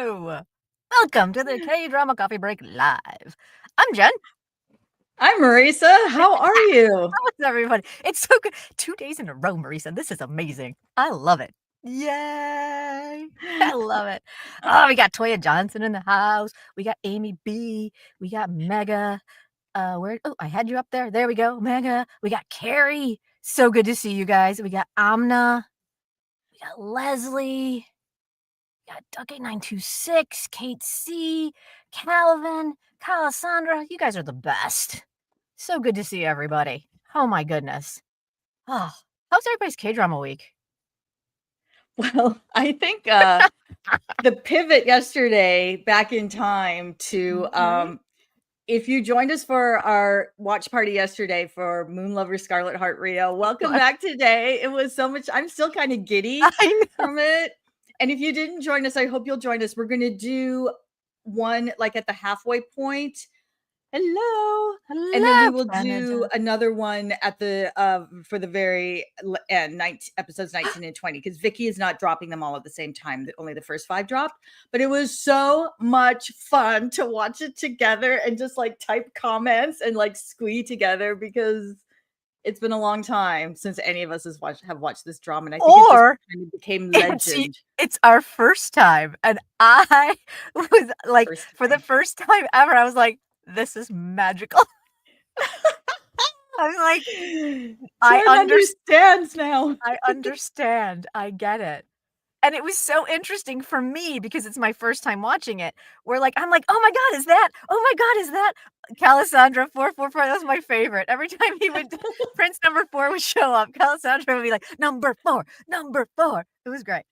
Hello! Welcome to the KDrama Coffee Break Live. I'm Jen. I'm Marisa. How are you? How's everybody? It's so good. 2 days in a row, Marisa. This is amazing. I love it. Yay! I love it. Oh, we got Toya Johnson in the house. We got Amy B. We got Mega. Where? Oh, I had you up there. There we go, Mega. We got Carrie. So good to see you guys. We got Amna. We got Leslie. We got Duck8926, Kate C, Calvin, Calasandra. You guys are the best. So good to see everybody. Oh my goodness. Oh, how's everybody's K-drama week? Well, I think the pivot yesterday back in time to if you joined us for our watch party yesterday for Moon Lover Scarlet Heart Ryeo, welcome back today. It was so much. I'm still kind of giddy from it. And if you didn't join us, I hope you'll join us. We're going to do one like at the halfway point. Hello. And then we will do another one at the for the very end, episodes 19 and 20, because Vicky is not dropping them all at the same time. Only the first 5 dropped, but it was so much fun to watch it together and just like type comments and like squee together, because it's been a long time since any of us have watched this drama, and I think it just kind of became legend. It's our first time, and I was like, for the first time ever, I was like, this is magical. I was like, I understand now. I understand. I get it. And it was so interesting for me because it's my first time watching it. I'm like, oh my God, is that? Oh my God, is that? Calasandra 444, that was my favorite. Every time he would, Prince number 4 would show up, Calasandra would be like, number 4. It was great.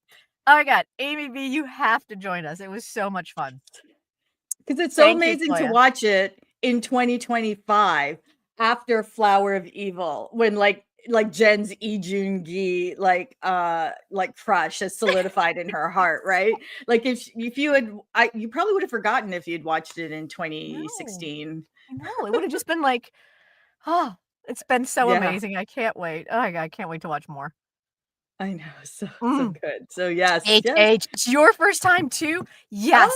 Oh my God, Amy B, you have to join us. It was so much fun. Because it's so amazing to watch it in 2025 after Flower of Evil, when like Jen's Lee Joon-gi like crush has solidified in her heart, right? Like if you had, you probably would have forgotten if you'd watched it in 2016. No, it would have just been like, oh, it's been so amazing. I can't wait. Oh my God, I can't wait to watch more. I know, so good. So yes, it's your first time too. Yes.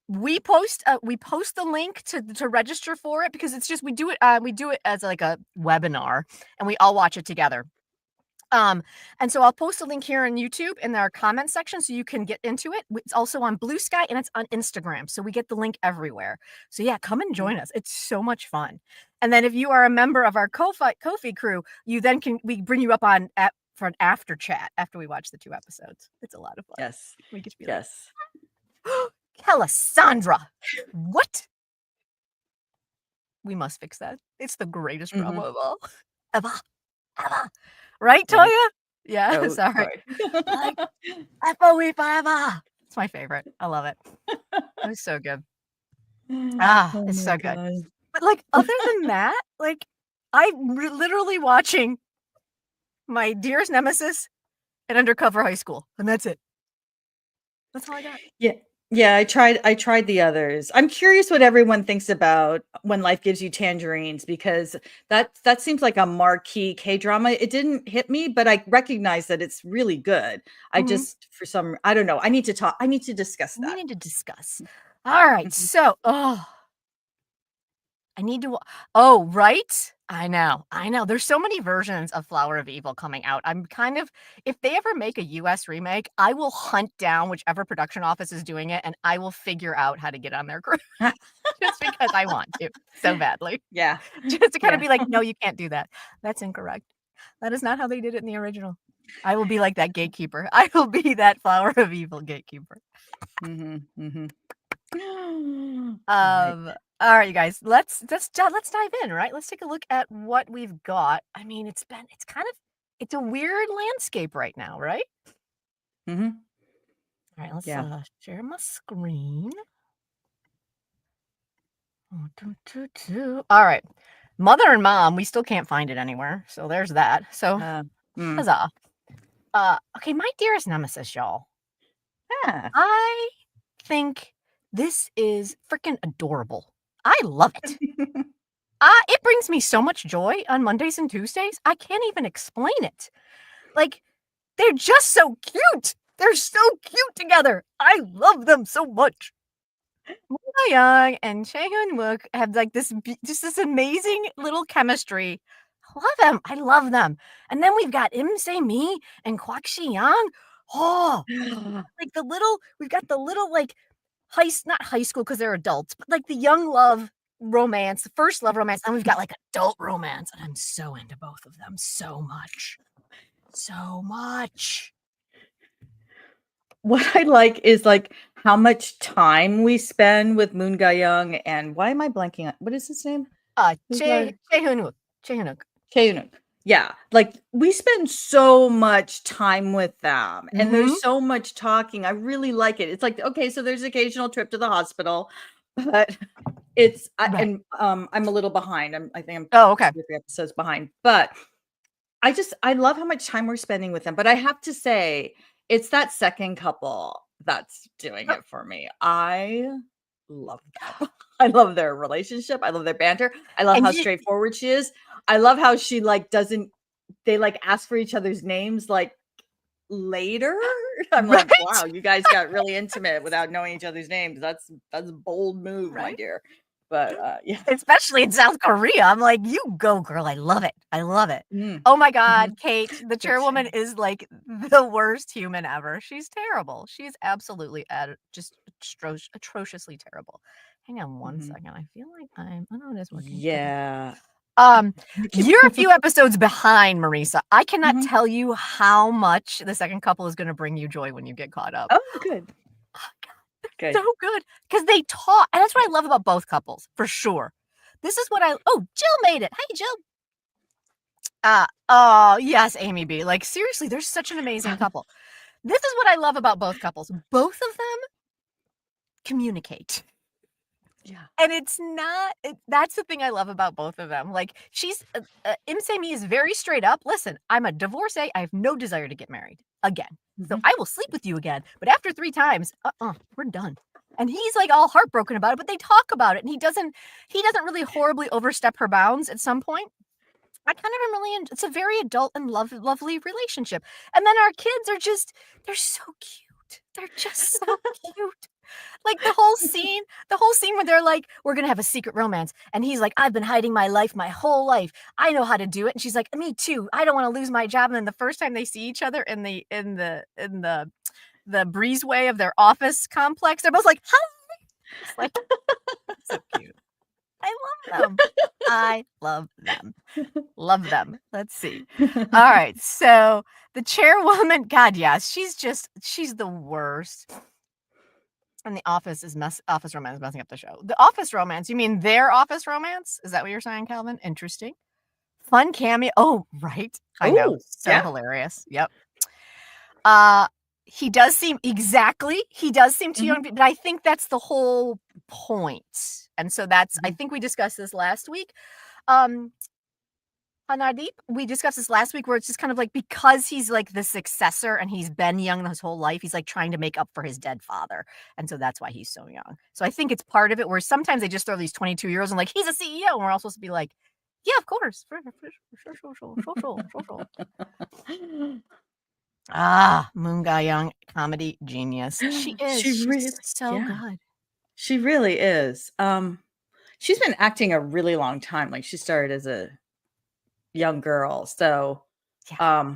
We post the link to register for it, because it's just we do it as like a webinar, and we all watch it together. And so I'll post a link here on YouTube in our comment section so you can get into it. It's also on Blue Sky and it's on Instagram, so we get the link everywhere. So yeah, come and join us. It's so much fun. And then if you are a member of our Ko-fi crew, we bring you up on for an after chat after we watch the 2 episodes. It's a lot of fun. Yes, we get to be like, Calasandra, what? We must fix that. It's the greatest drama of all. Ever. Right, Toya? Yeah, oh, sorry. FOE forever. It's my favorite. I love it. It was so good. It's so good. But like, other than that, like, I'm literally watching my Dearest Nemesis and Undercover High School, and that's it. That's all I got. Yeah, I tried the others. I'm curious what everyone thinks about When Life Gives You Tangerines, because that seems like a marquee K-drama. It didn't hit me, but I recognize that it's really good. I just, I don't know. I need to discuss that. We need to discuss. All right. So, I need to, right? I know. There's so many versions of Flower of Evil coming out. I'm kind of, if they ever make a US remake, I will hunt down whichever production office is doing it, and I will figure out how to get on their crew. Just because I want to so badly. Yeah. Just to kind of be like, no, you can't do that. That's incorrect. That is not how they did it in the original. I will be like that gatekeeper. I will be that Flower of Evil gatekeeper. All right, you guys, let's dive in, right? Let's take a look at what we've got. I mean, it's a weird landscape right now, right? All right, let's share my screen. All right, Mother and Mom, we still can't find it anywhere, so there's that. So, huzzah. Okay, My Dearest Nemesis, y'all. I think this is freaking adorable. I love it. It brings me so much joy on Mondays and Tuesdays. I can't even explain it. Like, they're just so cute. They're so cute together. I love them so much. Moon Young and Chae Hyun-wook have like this just this amazing little chemistry. I love them. I love them. And then we've got Im Se-mi and Kwak Si-young. Oh, like we've got the little like not high school because they're adults, but like the young love romance, the first love romance, and we've got like adult romance, and I'm so into both of them so much. So much. What I like is like how much time we spend with Moon Ga-young and why am I blanking on what is his name? Chae Hyun-wook. Chae Hyun-wook. Chae Hyun-wook. Yeah, like we spend so much time with them and there's so much talking. I really like it. It's like, okay, so there's occasional trip to the hospital, but it's Right. I'm a little behind. I think I'm Oh, okay. 2 or 3 episodes behind, but I love how much time we're spending with them. But I have to say, it's that second couple that's doing it for me. I love them. I love their relationship. I love their banter. I love And how straightforward she is. I love how she like doesn't they like ask for each other's names like later. I'm like, right? wow, you guys got really intimate without knowing each other's names. That's a bold move, my Right? dear. But yeah. Especially in South Korea. I'm like, you go, girl. I love it. I love it. Mm. Oh my Mhm. God, Kate, the Good chairwoman shit. is like the worst human ever. She's terrible. She's absolutely just atrociously terrible. Hang on one Mhm. second. I feel like I know it is working. Okay. Yeah. You're a few episodes behind, Marisa. I cannot Mhm. tell you how much the second couple is going to bring you joy when you get caught up. Oh, good. Oh, God, Good. so good because they talk, and that's what I love about both couples for sure. This is what Jill made it. Hey, Jill. Oh yes, Amy B. Like seriously, they're such an amazing couple. This is what I love about both couples. Both of them communicate. Yeah. And it's not, that's the thing I love about both of them. Like, Im Se-mi is very straight up. Listen, I'm a divorcee. I have no desire to get married again. So Mhm. I will sleep with you again. But after 3 times, we're done. And he's like all heartbroken about it, but they talk about it. And he doesn't really horribly overstep her bounds at some point. I kind of am really, it's a very adult and lovely relationship. And then our kids are they're so cute. They're just so cute. Like the whole scene where they're like, we're gonna have a secret romance, and he's like, I've been hiding my life my whole life. I know how to do it, and she's like, me too. I don't want to lose my job. And then the first time they see each other in the breezeway of their office complex, they're both like, hi. It's like so cute. I love them. I love them. Love them. Let's see. All right, so the chairwoman, God, yes, she's the worst. And the office romance is messing up the show. The office romance, you mean their office romance? Is that what you're saying, Calvin? Interesting. Fun cameo. Oh, right. I know. Oh, So yeah. hilarious. Yep. He does seem too young, but I think that's the whole point. And so I think we discussed this last week. Hanadeep, we discussed this last week where it's just kind of like because he's like the successor and he's been young his whole life, he's like trying to make up for his dead father. And so that's why he's so young. So I think it's part of it where sometimes they just throw these 22-year-olds and like, he's a CEO. And we're all supposed to be like, yeah, of course. Moon Ga-young, comedy genius. She is. She really She's so good. She really is. She's been acting a really long time. Like she started as a young girl. So, Yeah.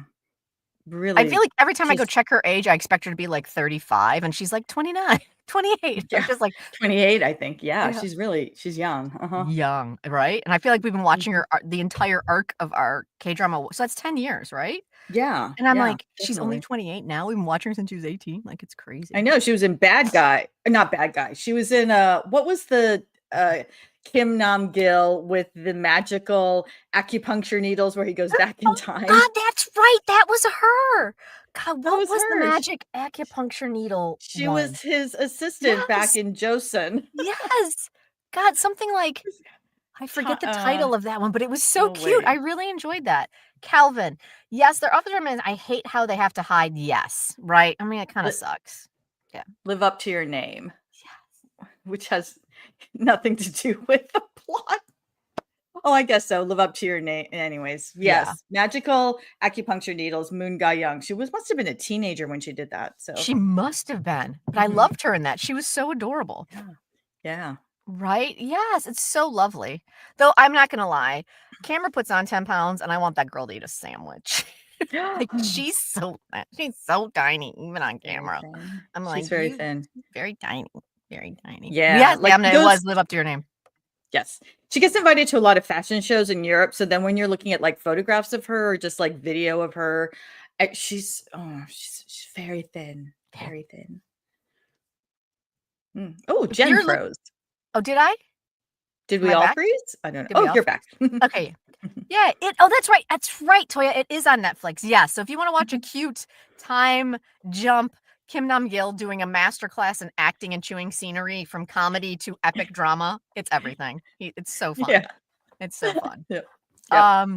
really I feel like every time I go she's check her age, I expect her to be like 35 and she's like 29, 28. I'm yeah, just like 28, I think. Yeah, yeah. she's young. Uh-huh. Young, right? And I feel like we've been watching Mhm. her the entire arc of our K-drama, so that's 10 years, right? Yeah, And I'm yeah, like, she's only definitely. 28 now. We've been watching her since she was 18. Like, it's I crazy. know she was in Bad Guy, not Bad Guy. She was in what was the Kim Nam Gil with the magical acupuncture needles where he goes back in Oh time? God, that's right. That was her. God, That what was was the her. magic acupuncture needle She one? was his assistant back Yes, in Joseon. yes. God, something like I forget the title of that one, but it was so Oh cute. I wait. really enjoyed that. Calvin, yes, they're officer men. I hate how they have to hide. Yes, right. I mean, it kind of Li- sucks. Yeah. Live up to your name, Yes. which has nothing to do with the plot. Oh, I guess so. Live up to your name. Anyways, yes. Yeah. Magical acupuncture needles, Moon Ga Young. She must have been a teenager when she did that. So She must have been, but I loved her in that. She was so adorable. yeah. Yeah. Right? Yes, it's so lovely. Though I'm not gonna lie, Camera puts on 10 pounds, and I want that girl to eat a sandwich. Like, she's so tiny, even on Very camera. thin. I'm like, She's very "You thin. very tiny, very tiny." Yeah, Yes, like it was Live Up to Your Name. yes. She gets invited to a lot of fashion shows in Europe, so then when you're looking at, like, photographs of her or just, like, video of her, she's very thin, very thin. Oh, If Jen you're look froze. Oh, did I? Did Am we I all back? freeze? I don't know. Did we Oh, all you're freeze? back. Okay. Yeah, that's right, Toya, it is on Netflix, yeah, so if you wanna watch a cute time jump, Kim Nam-gil doing a masterclass in acting and chewing scenery from comedy to epic drama, it's everything. It's so fun. Yeah. It's so fun. Yep. Yep.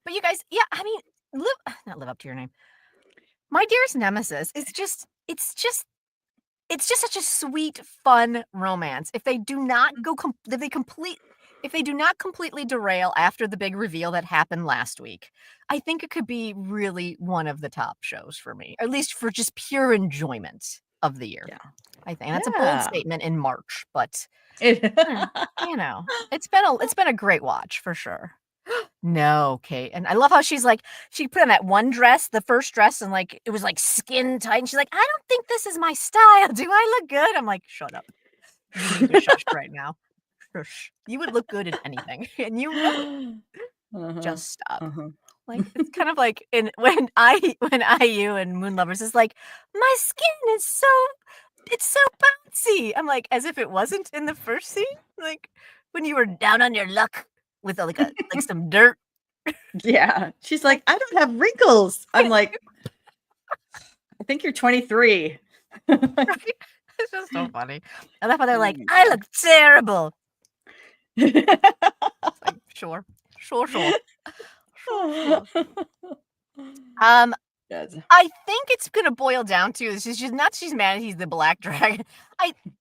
But you guys, yeah, I mean, not Live Up to Your Name. My Dearest Nemesis is just it's just such a sweet, fun romance. If they do not go if they do not completely derail after the big reveal that happened last week, I think it could be really one of the top shows for me, or at least for just pure enjoyment of the year. Yeah. I think that's a bold Yeah. statement in March, but It you know, it's been a great watch for sure. No, Kate. And I love how she's like, she put on that one dress, the first dress, and like it was like skin tight. And she's like, I don't think this is my style. Do I look good? I'm like, shut up. You need to shush right now. Shush. You would look good in anything. And you know it. Uh-huh. Just stop. Uh-huh. Like it's kind of like in when IU and Moon Lovers is like, my skin is it's so bouncy. I'm like, as if it wasn't in the first scene. Like when you were down on your luck with like some dirt. Yeah. She's like, I don't have wrinkles. I'm like, I think you're 23. Right? It's just so funny. I love how they're Oh like, my "I God. look terrible." It's like, sure. Sure, sure. Sure, sure. Yes. I think it's gonna boil down to is she's mad he's the black dragon.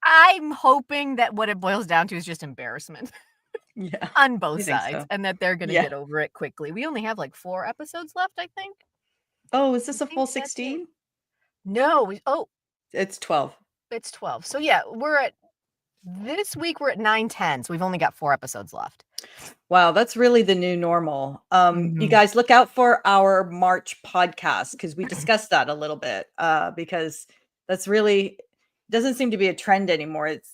I'm hoping that what it boils down to is just embarrassment Yeah. on both I think sides, so. and that they're gonna Yeah. get over it quickly. We only have like 4 episodes left, I think. Oh, is this I a think full that's it. 16? No, It's 12. it's 12. So yeah, this week we're at 9/10, so we've only got 4 episodes left. Wow, that's really the new normal. You Mhm. guys look out for our March podcast because we discussed that a little bit. Because that's really doesn't seem to be a trend anymore. It's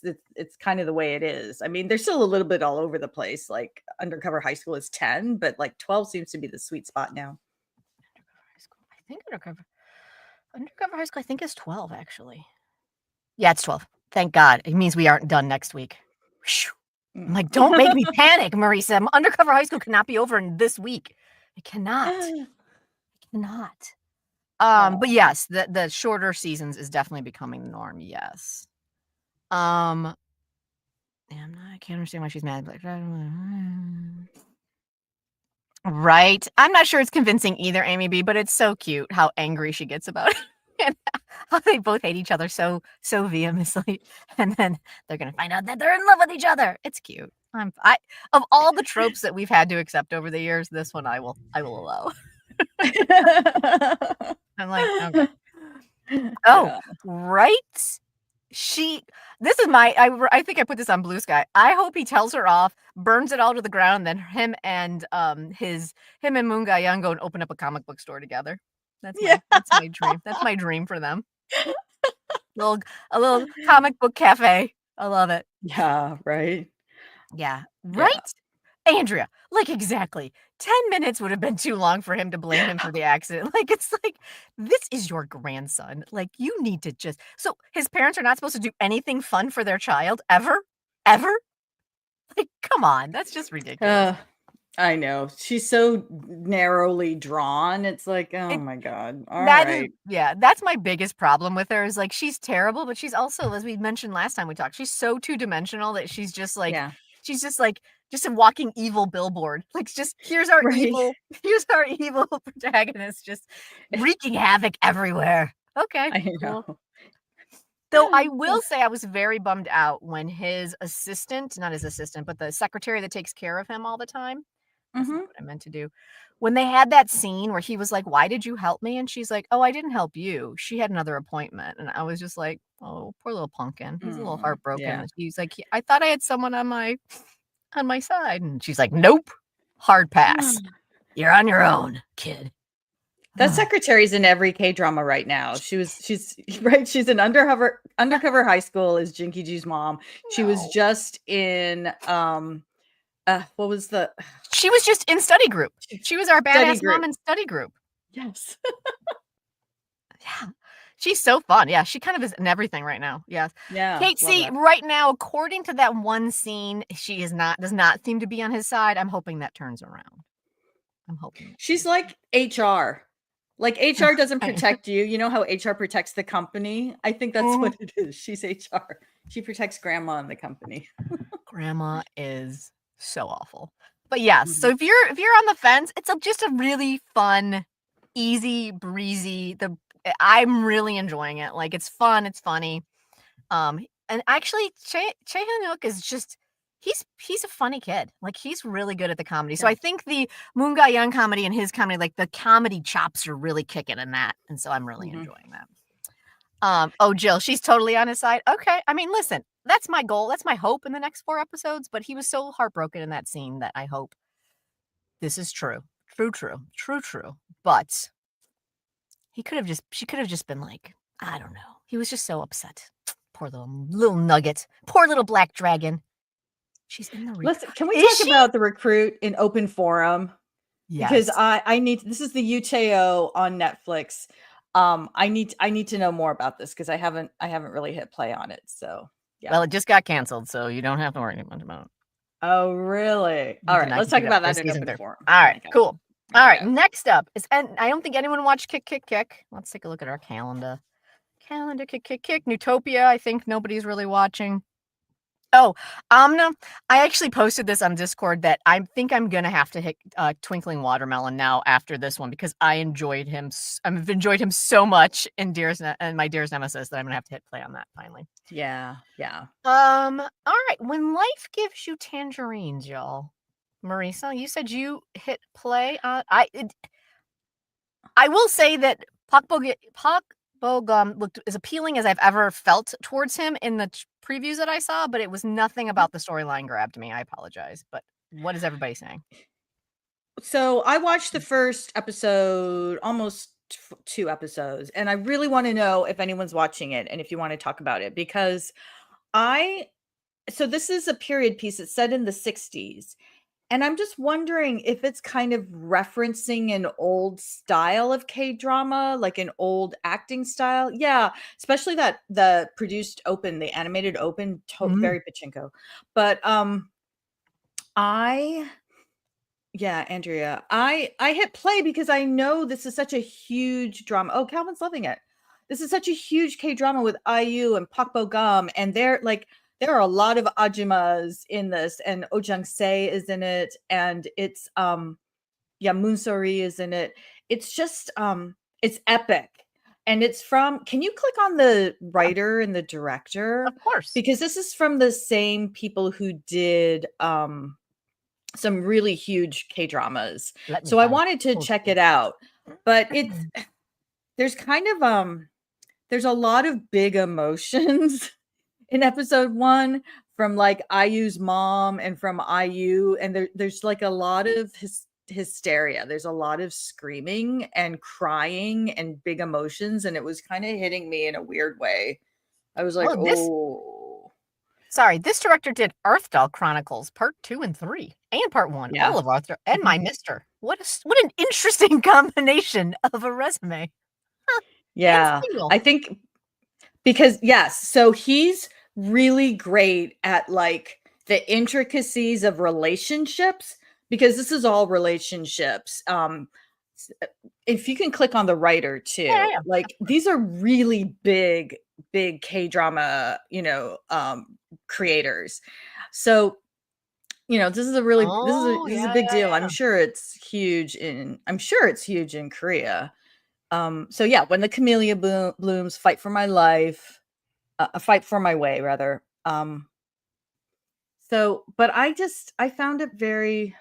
kind of the way it is. I mean, there's still a little bit all over the place. Like Undercover High School is 10, but like 12 seems to be the sweet spot now. Undercover High School. I think Undercover High School, I think is 12 actually. Yeah, it's 12. Thank God. It means we aren't done next week. Phew. I'm like, don't make me panic, Marisa. Undercover High School cannot be over in this week. It cannot. It cannot. But yes, the shorter seasons is definitely becoming the norm. Yes. I can't understand why she's mad. Right. I'm not sure it's convincing either, Amy B, but it's so cute how angry she gets about it. And how they both hate each other so vehemently. And then they're gonna find out that they're in love with each other. It's cute. Of all the tropes that we've had to accept over the years, this one I will allow. I'm like, okay. Oh, Yeah. right? This is I think I put this on Blue Sky. I hope he tells her off, burns it all to the ground, then him and Moon Ga-young go and open up a comic book store together. That's my dream. That's my dream for them. A little comic book cafe. I love it. Yeah, right. Yeah. Right? Andrea, like exactly. 10 minutes would have been too long for him to blame him for the accident. Like, it's like, this is your grandson. Like, you need to so his parents are not supposed to do anything fun for their child ever? Ever? Like, come on. That's just ridiculous. I know. She's so narrowly drawn. It's like, oh my God. All right. That's my biggest problem with her is like, she's terrible, but she's also, as we mentioned last time we talked, she's so two-dimensional that she's just like, just a walking evil billboard. Like, just here's our evil protagonist just wreaking havoc everywhere. Okay. I Cool. know. Though I will say I was very bummed out when his assistant, not his assistant, but the secretary that takes care of him all the time. That's not what I meant to do. When they had that scene where he was like, "Why did you help me?" And she's like, "Oh, I didn't help you. She had another appointment." And I was just like, "Oh, poor little pumpkin. He's a little heartbroken." Yeah. He's like, "I thought I had someone on my side." And she's like, "Nope. Hard pass. You're on your own, kid." That secretary's in every K-drama right now. She's right. She's in undercover high school as Jinky G's mom. She was just in what was the She was just in study group. She was our Study badass group. mom in study group. Yes. Yeah. She's so fun. Yeah, she kind of is in everything right now. Yes. Yeah. Kate, love see, that. right now, according to that one scene, she does not seem to be on his side. I'm hoping that turns around. I'm hoping. She's like HR. Like HR doesn't Right. protect you. You know how HR protects the company? I think that's what it is. She's HR. She protects grandma and the company. Grandma is so awful. But yes, so if you're on the fence, it's just a really fun, easy breezy. I'm really enjoying it. Like, it's fun, it's funny. And actually, Chae Han-wook is just he's a funny kid. Like, he's really good at the comedy. So I think the Moon Ga-young comedy and his comedy, like, the comedy chops are really kicking in that, and so I'm really enjoying that. Oh, Jill, she's totally on his side. Okay, I mean, listen, that's my goal. That's my hope in the next 4 episodes. But he was so heartbroken in that scene that I hope this is true. True. But she could have just been like, I don't know. He was just so upset. Poor little nugget. Poor little black dragon. She's in the Listen, can we talk about the recruit in open forum? Yes. Because I need this is the UTO on Netflix. I need to know more about this because I haven't really hit play on it. So yeah. Well, it just got canceled, so you don't have to worry much about it. Oh, really? All right, let's talk about that in open forum. All right, cool. All right, next up is, and I don't think anyone watched Kick. Let's take a look at our calendar. Kick. Newtopia, I think nobody's really watching. Oh, I actually posted this on Discord that I think I'm gonna have to hit Twinkling Watermelon now after this one because I've enjoyed him so much in my Dearest Nemesis that I'm gonna have to hit play on that finally. Yeah. All right. When life gives you tangerines, y'all. Marisa, you said you hit play on. I will say that Pak Bo-gum looked as appealing as I've ever felt towards him in the previews that I saw, but it was nothing about the storyline grabbed me. I apologize, but what is everybody saying? So I watched the first episode, almost 2 episodes, and I really want to know if anyone's watching it and if you want to talk about it because so this is a period piece. It's set in the 60s. And I'm just wondering if it's kind of referencing an old style of K-drama, like an old acting style. Yeah, especially the produced open, the animated open, very pachinko. But Andrea, I hit play because I know this is such a huge drama. Oh, Calvin's loving it. This is such a huge K-drama with IU and Pak Bo-gum, and there are a lot of ajumas in this, and Oh Jung-se is in it, and it's Moon So-ri is in it. It's just it's epic. And it's from, can you click on the writer and the director? Of course. Because this is from the same people who did some really huge K-dramas. So I wanted to check it out. But there's kind of there's a lot of big emotions in episode 1 from like IU's mom and from IU, and there's like a lot of hysteria. There's a lot of screaming and crying and big emotions, and it was kind of hitting me in a weird way. I was like, Sorry, this director did Earthdal Chronicles Part 2 and 3 and Part 1, all of Arthur and My Mister. What an interesting combination of a resume. Yeah, I think because so he's really great at like the intricacies of relationships because this is all relationships. If you can click on the writer too, like these are really big K-drama, creators. So, this is a really this is a big deal. I'm sure it's huge in Korea. So yeah, When the Camellia Blooms, Fight for My Life, A Fight for My Way, rather. So, but I found it very.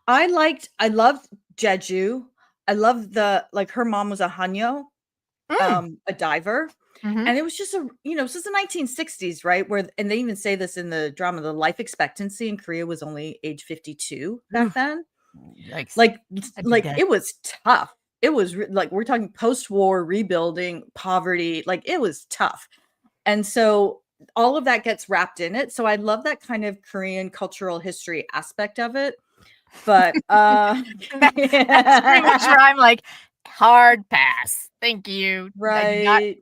I loved Jeju. I loved her mom was a hanyo, a diver. Mhm. And it was just this is the 1960s, right? And they even say this in the drama, the life expectancy in Korea was only age 52 back Oof. then. Yikes. Like I'd be dead. it was tough. It was like we're talking post-war rebuilding, poverty, like it was tough. And so all of that gets wrapped in it. So I love that kind of Korean cultural history aspect of it. But That's pretty much where I'm like, hard pass. Thank you. I do not. right.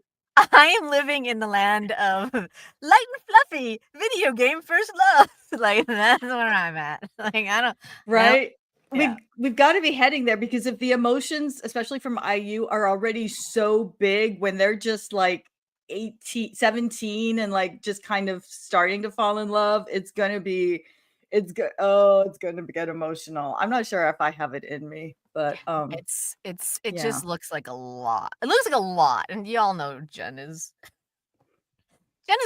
I am living in the land of light and fluffy video game first love. Like that's where I'm at. Like I don't. No. Right? Yeah. We've gotta be heading there because if the emotions, especially from IU, are already so big when they're just like 18, 17, and like just kind of starting to fall in love, it's gonna be it's gonna get emotional. I'm not sure if I have it in me, but It yeah. just looks like a lot. It looks like a lot, and y'all know Jen is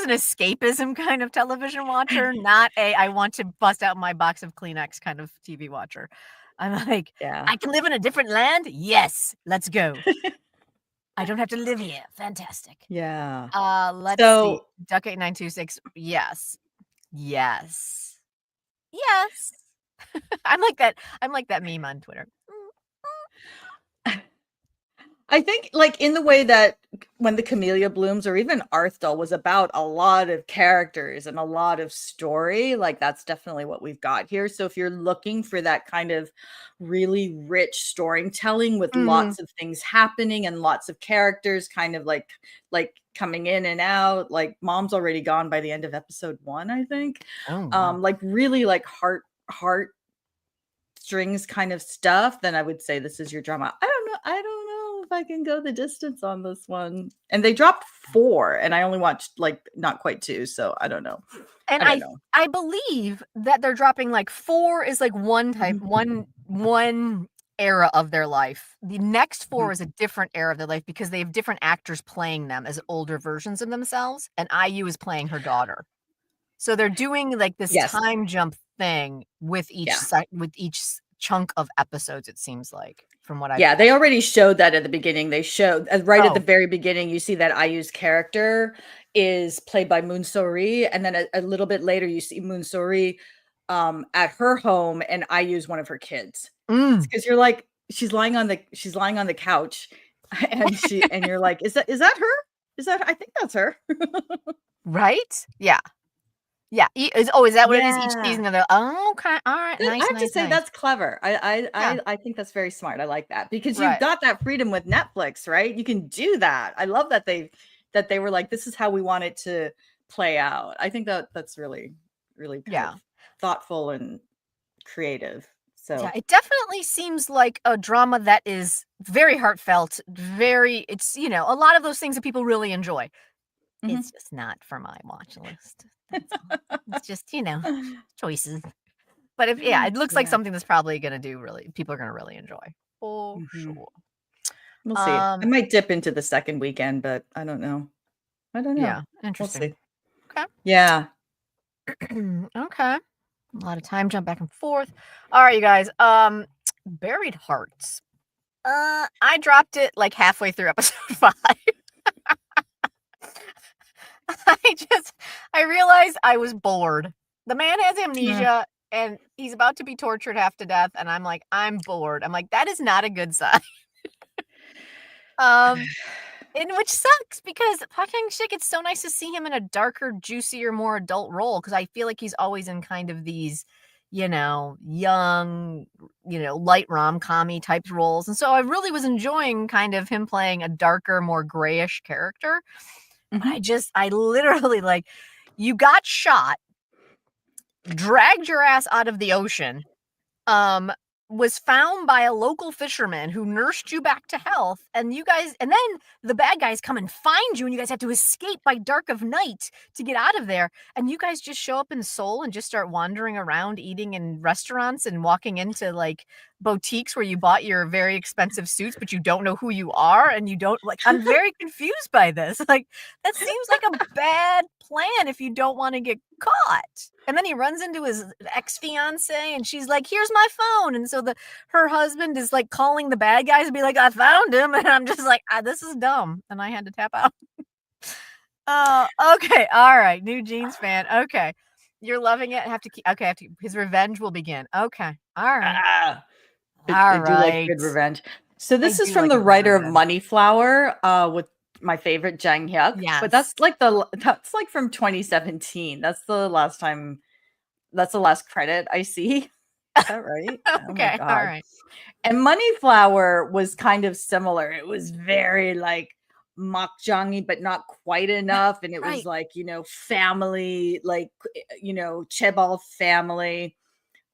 an escapism kind of television watcher, not a I want to bust out my box of Kleenex kind of TV watcher. I'm like, Yeah. I can live in a different land? Yes, let's go. I don't have to live here. Fantastic. Yeah. Let's see. So Duck 8926. Yes. Yes. Yes. I'm like that meme on Twitter. I think, like, in the way that when the Camellia Blooms or even Arthdal was about a lot of characters and a lot of story, like, that's definitely what we've got here. So if you're looking for that kind of really rich storytelling with Mhm. lots of things happening and lots of characters kind of like coming in and out, like Mom's Already Gone by the end of episode 1, I think. Oh, wow. Like really like heart strings kind of stuff, then I would say this is your drama. I don't know if I can go the distance on this one. And they dropped 4 and I only watched like not quite 2, so I don't know. And I don't know. I believe that they're dropping like 4 is like one type Mhm, one era of their life. The next 4 mhm. is a different era of their life because they have different actors playing them as older versions of themselves, and IU is playing her daughter. So they're doing like this Yes. time jump thing with Yeah. with each chunk of episodes, it seems like, from what I've Yeah, they gathered. already showed that at the beginning. They showed right at the Oh. very beginning, you see that IU's character is played by Moon So-ri, and then a little bit later, you see Moon So-ri at her home, and IU's one of her kids. Mm, Because you're like, she's lying on the couch, and you're like, is that her? Is that I think that's her. right? Yeah. Yeah. Is that what it is? Each Yeah. season of the oh, okay. All right. I Nice, have to nice, say nice. that's clever. Yeah. I think that's very smart. I like that because you've Right. got that freedom with Netflix, right? You can do that. I love that they were like, this is how we want it to play out. I think that's really, really kind of Yeah. thoughtful and creative. Yeah, So it definitely seems like a drama that is very heartfelt, very it's, a lot of those things that people really enjoy. mhm. It's just not for my watch list. That's all. It's just, choices. But if yeah, it looks like Yeah. something that's probably gonna do really people are gonna really enjoy. For Mhm. sure. We'll see. I Um, might dip into the second weekend, but I don't know. I don't know. yeah, We'll see. interesting. Okay. Yeah. Okay. A lot of time jump back and forth. All right, you guys. Buried Hearts. I dropped it like halfway through episode 5. I realized I was bored. The man has Yeah. amnesia and he's about to be tortured half to death, and I'm like, I'm bored. I'm like, that is not a good sign. Um, and which sucks because fucking shit, it's so nice to see him in a darker, juicier, more adult role because I feel like he's always in kind of these, young, light rom-commy type roles. And so I really was enjoying kind of him playing a darker, more grayish character. But Mhm. I literally like, you got shot, dragged your ass out of the ocean, um, was found by a local fisherman who nursed you back to health, and then the bad guys come and find you, and you guys have to escape by dark of night to get out of there, and you guys just show up in Seoul and just start wandering around eating in restaurants and walking into, like, boutiques where you bought your very expensive suits, but you don't know who you are, and you don't, like, I'm very confused by this, like, that seems like a bad plan if you don't wanna get caught. And then he runs into his ex-fiancée, and she's like, "Here's my phone." And so her husband is, like, calling the bad guys and be like, "I found him." And I'm just like, "This is dumb." And I had to tap out. Okay, alright, new Jeans fan, okay. You're loving it, his revenge will begin. Okay, alright. I do like Alright. good revenge. So I this is do from like the a good writer of revenge. Moneyflower, with my favorite Jang Hyuk. Yes. But that's like from 2017. That's the last credit I see. Is that right? Oh my Okay, god. alright. And Moneyflower was kind of similar. It was very like makjangi, but not quite enough. And it was Right. like, family, like, Chebol family.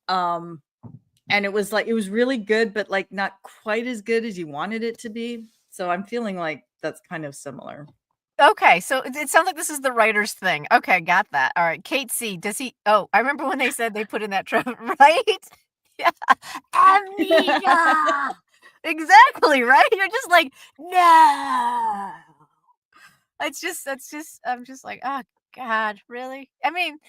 And it was really good, but like not quite as good as you wanted it to be. So I'm feeling like that's kind of similar. Okay, so it sounds like this is the writer's thing. Okay, got that. All right, Kate C. Does he? Oh, I remember when they said they put in that right? Yeah, amnesia. Exactly right. You're just like no. That's just. I'm just like, oh God, really? I mean,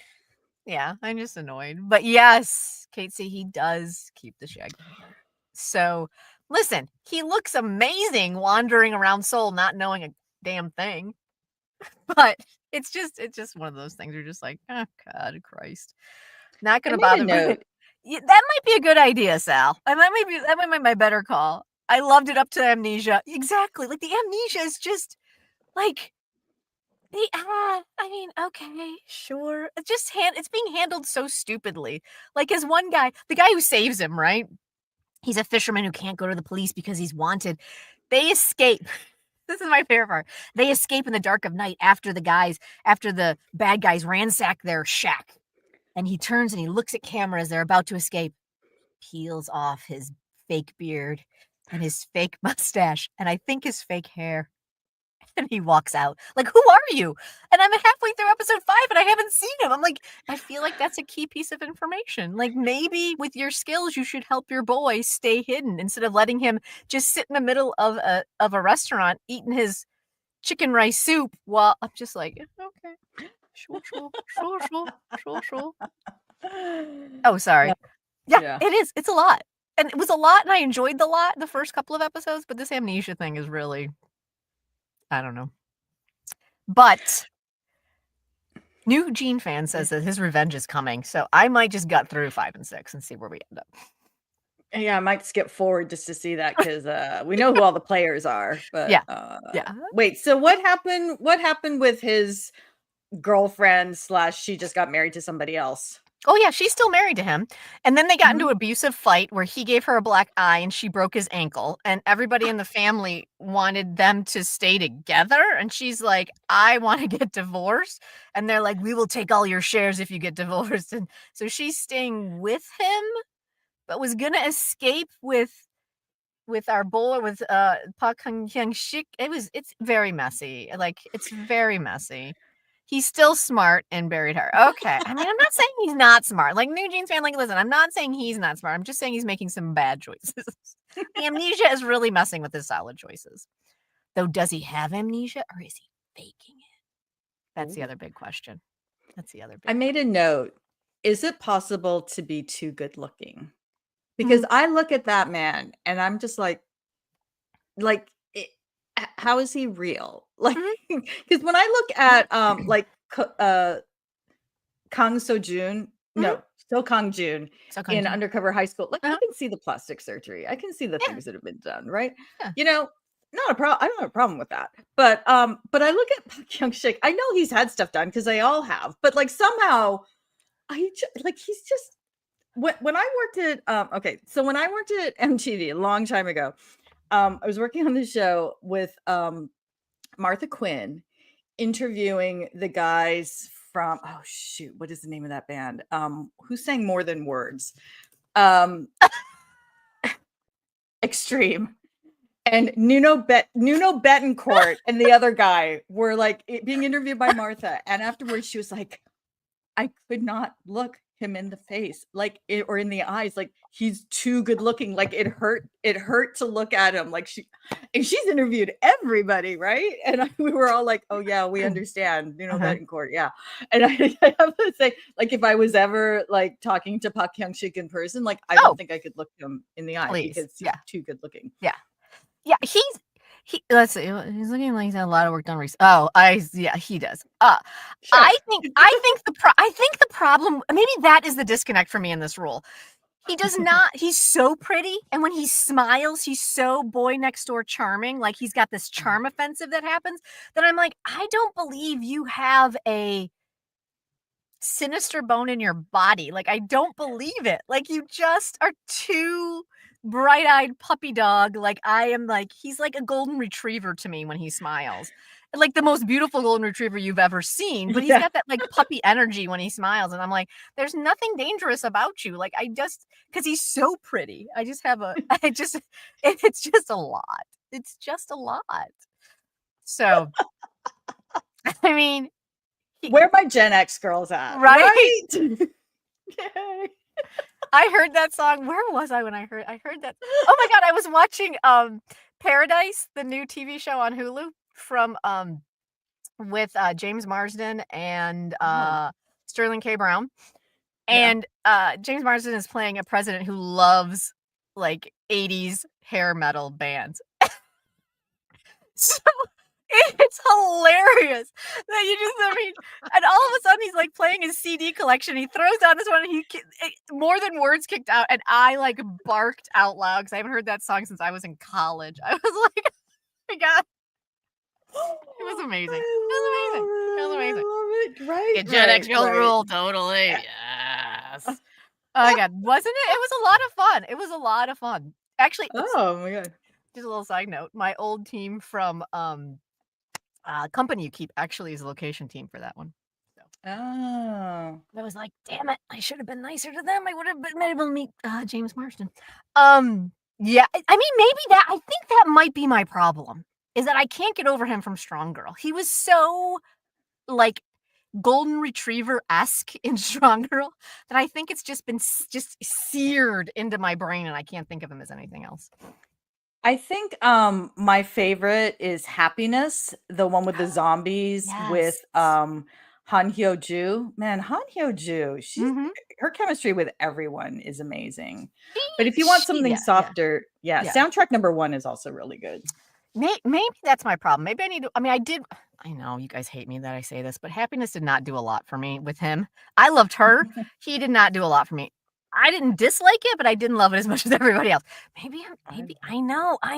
yeah, I'm just annoyed. But yes, Kate C. He does keep the shaggy hair. So listen, he looks amazing wandering around Seoul, not knowing a damn thing. But it's just one of those things you're just like, "Oh, God Christ." Not I gonna made a bother me. note. Yeah, that might be a good idea, Sal. And that might be my better call. I loved it up to amnesia. Exactly, like, the amnesia is just, like, I mean, okay, sure. It's being handled so stupidly. Like, as one guy the guy who saves him, right? He's a fisherman who can't go to the police because he's wanted. They escape. This is my favorite part. They escape in the dark of night after the bad guys ransack their shack. And he turns and he looks at camera as they're about to escape, peels off his fake beard and his fake mustache, and I think his fake hair. And he walks out. Like, who are you? And I'm halfway through episode 5 and I haven't seen him. I'm like, I feel like that's a key piece of information. Like, maybe with your skills, you should help your boy stay hidden instead of letting him just sit in the middle of a restaurant eating his chicken rice soup while I'm just like, okay, sure, sure, sure, sure, sure, sure. Oh, sorry. Yeah, Yeah. it is. It's a lot. And it was a lot, and I enjoyed the first couple of episodes, but this amnesia thing is really, I don't know. But new Gene fan says that his revenge is coming, so I might just gut through 5 and 6 and see where we end up. Yeah, I might skip forward just to see that because we know who all the players are. But Yeah. Yeah. wait, so what happened? What happened with his girlfriend / she just got married to somebody else? Oh, yeah, she's still married to him, and then they got into Mhm. an abusive fight where he gave her a black eye and she broke his ankle, and everybody in the family wanted them to stay together, and she's like, "I wanna get divorced," and they're like, "We will take all your shares if you get divorced," and so she's staying with him, but was gonna escape with our boy, with, Park Hyung-sik. It's very messy, like, it's very messy. He's still smart and buried her. Okay. I mean, I'm not saying he's not smart. Like, New Jeans fan, like, listen, I'm not saying he's not smart. I'm just saying he's making some bad choices. The amnesia is really messing with his solid choices. Though, does he have amnesia or is he faking it? That's the Ooh. other big question. That's the other I big made a note. Is it possible to be too good looking? Because Mhm. I look at that man and I'm just like, how is he real? Like, Mhm. because when I look at Kang So Jun, Mhm. no, So Kang Jun So in Kang-jin. Undercover High School, like I Uh-huh. can see the plastic surgery. I can see the Yeah. things that have been done, right? Yeah. You know, not a problem. I don't have a problem with that. But I look at Park Hyung Sik. I know he's had stuff done because they all have, but like somehow like he's just when I worked at okay, so when I worked at MTV a long time ago, I was working on the show with Martha Quinn interviewing the guys from oh shoot, what is the name of that band? Who sang More Than Words? Um extreme. And Nuno Betancourt and the other guy were like being interviewed by Martha. And afterwards she was like, I could not look him in the face, like or in the eyes. Like, he's too good looking. Like, it hurt to look at him. Like, she's interviewed everybody, right? And we were all like, oh yeah, we understand, Betancourt. Yeah. And I have to say, like, if I was ever like talking to Park Hyung-sik in person, like, I don't think I could look him in the eye because he's too good looking. Yeah. Yeah, let's see. He's looking like he's had a lot of work done recently. He does. Sure. I think the problem, maybe that is the disconnect for me in this role. He does not. He's so pretty, and when he smiles, he's so boy next door charming. Like, he's got this charm offensive that happens. That I'm like, I don't believe you have a sinister bone in your body. Like, I don't believe it. Like, you just are too bright-eyed puppy dog. Like, he's like a golden retriever to me when he smiles. Like, the most beautiful golden retriever you've ever seen, but he's got that like puppy energy when he smiles, and I'm like, there's nothing dangerous about you. Like, because he's so pretty. It's just a lot. It's just a lot. So I mean, where are my Gen X girls at? Right? Yay. I heard that song. Where was I when I heard that? Oh my God, I was watching Paradise, the new TV show on Hulu from with James Marsden and Sterling K. Brown. And James Marsden is playing a president who loves like 80s hair metal bands. So it's hilarious that and all of a sudden he's like playing his CD collection. He throws down this one and more than words kicked out. And I like barked out loud because I haven't heard that song since I was in college. I was like, oh my God. It was amazing. It was amazing. I love it. Right. Get Gen X rule. Totally. Yes. Oh my God. Wasn't it? It was a lot of fun. It was a lot of fun. Actually. Oh my God. Just a little side note. My old team from Company You Keep actually is a location team for that one. So. Oh. I was like, damn it, I should have been nicer to them. I would have been able to meet James Marsden. Yeah, I mean, I think that might be my problem, is that I can't get over him from Strong Girl. He was so like golden retriever-esque in Strong Girl that I think it's just been seared into my brain and I can't think of him as anything else. I think my favorite is Happiness, the one with the zombies with Han Hyo-joo. Man, Han Hyo-joo, her chemistry with everyone is amazing. But if you want something softer, soundtrack number 1 is also really good. Maybe that's my problem. Maybe I need to, I know you guys hate me that I say this, but Happiness did not do a lot for me with him. I loved her. He did not do a lot for me. I didn't dislike it, but I didn't love it as much as everybody else. Maybe I know. But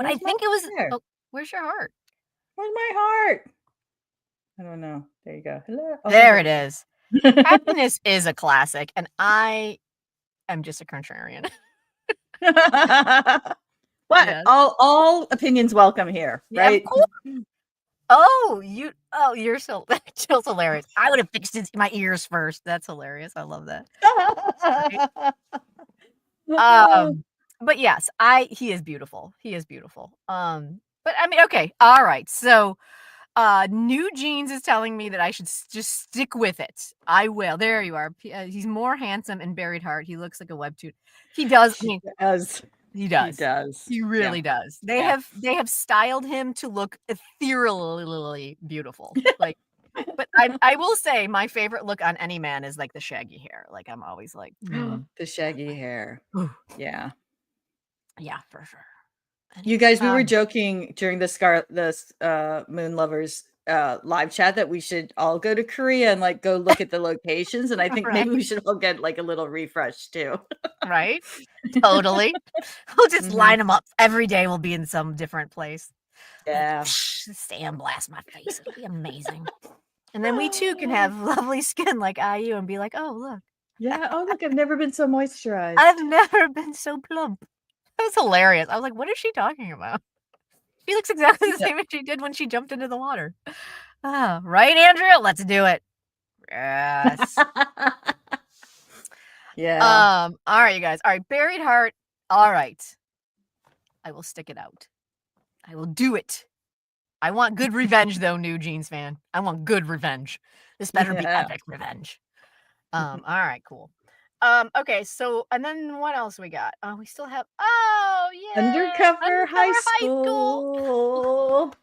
I think it was. Oh, where's your heart? Where's my heart? I don't know. There you go. Hello. Oh, there it is. Happiness is a classic, and I am just a contrarian. What? Yes. All opinions welcome here, right? Yeah, you're so hilarious. I would have fixed my ears first. That's hilarious. I love that. But yes, he is beautiful. He is beautiful. But I mean, okay, all right. So, New Jeans is telling me that I should just stick with it. I will. There you are. He's more handsome in Buried Heart. He looks like a webtoon. He does. He does. He really does. They have styled him to look ethereally beautiful. Like, but I will say my favorite look on any man is like the shaggy hair. Like, I'm always like the shaggy hair. Yeah, for sure. You guys, we were joking during the Moon Lovers live chat that we should all go to Korea and like go look at the locations, and I think maybe we should all get like a little refresh too. Right? Totally. We'll just line them up every day. We'll be in some different place. Yeah. Like, stay and blast my face. It'll be amazing. And then we too can have lovely skin like IU and be like, oh look. Yeah. Oh look, I've never been so moisturized. I've never been so plump. That was hilarious. I was like, what is she talking about? She looks exactly the same as she did when she jumped into the water. Right, Andrea? Let's do it. Yes. Yeah. All right, you guys. All right, Buried Heart. All right. I will stick it out. I will do it. I want good revenge, though, New Jeans fan. I want good revenge. This better be Yeah. epic revenge. All right, cool. Okay, so and then what else we got? We still have yeah, Undercover High Undercover High School. School.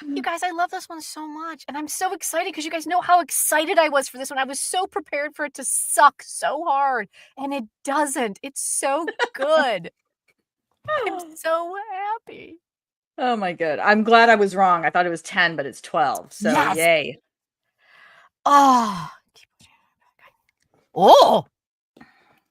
You guys, I love this one so much, and I'm so excited because you guys know how excited I was for this one. I was so prepared for it to suck so hard, and it doesn't. It's so good. I'm so happy. Oh my god. I'm glad I was wrong. I thought it was 10, but it's 12. So Yes. yay. Oh. Oh.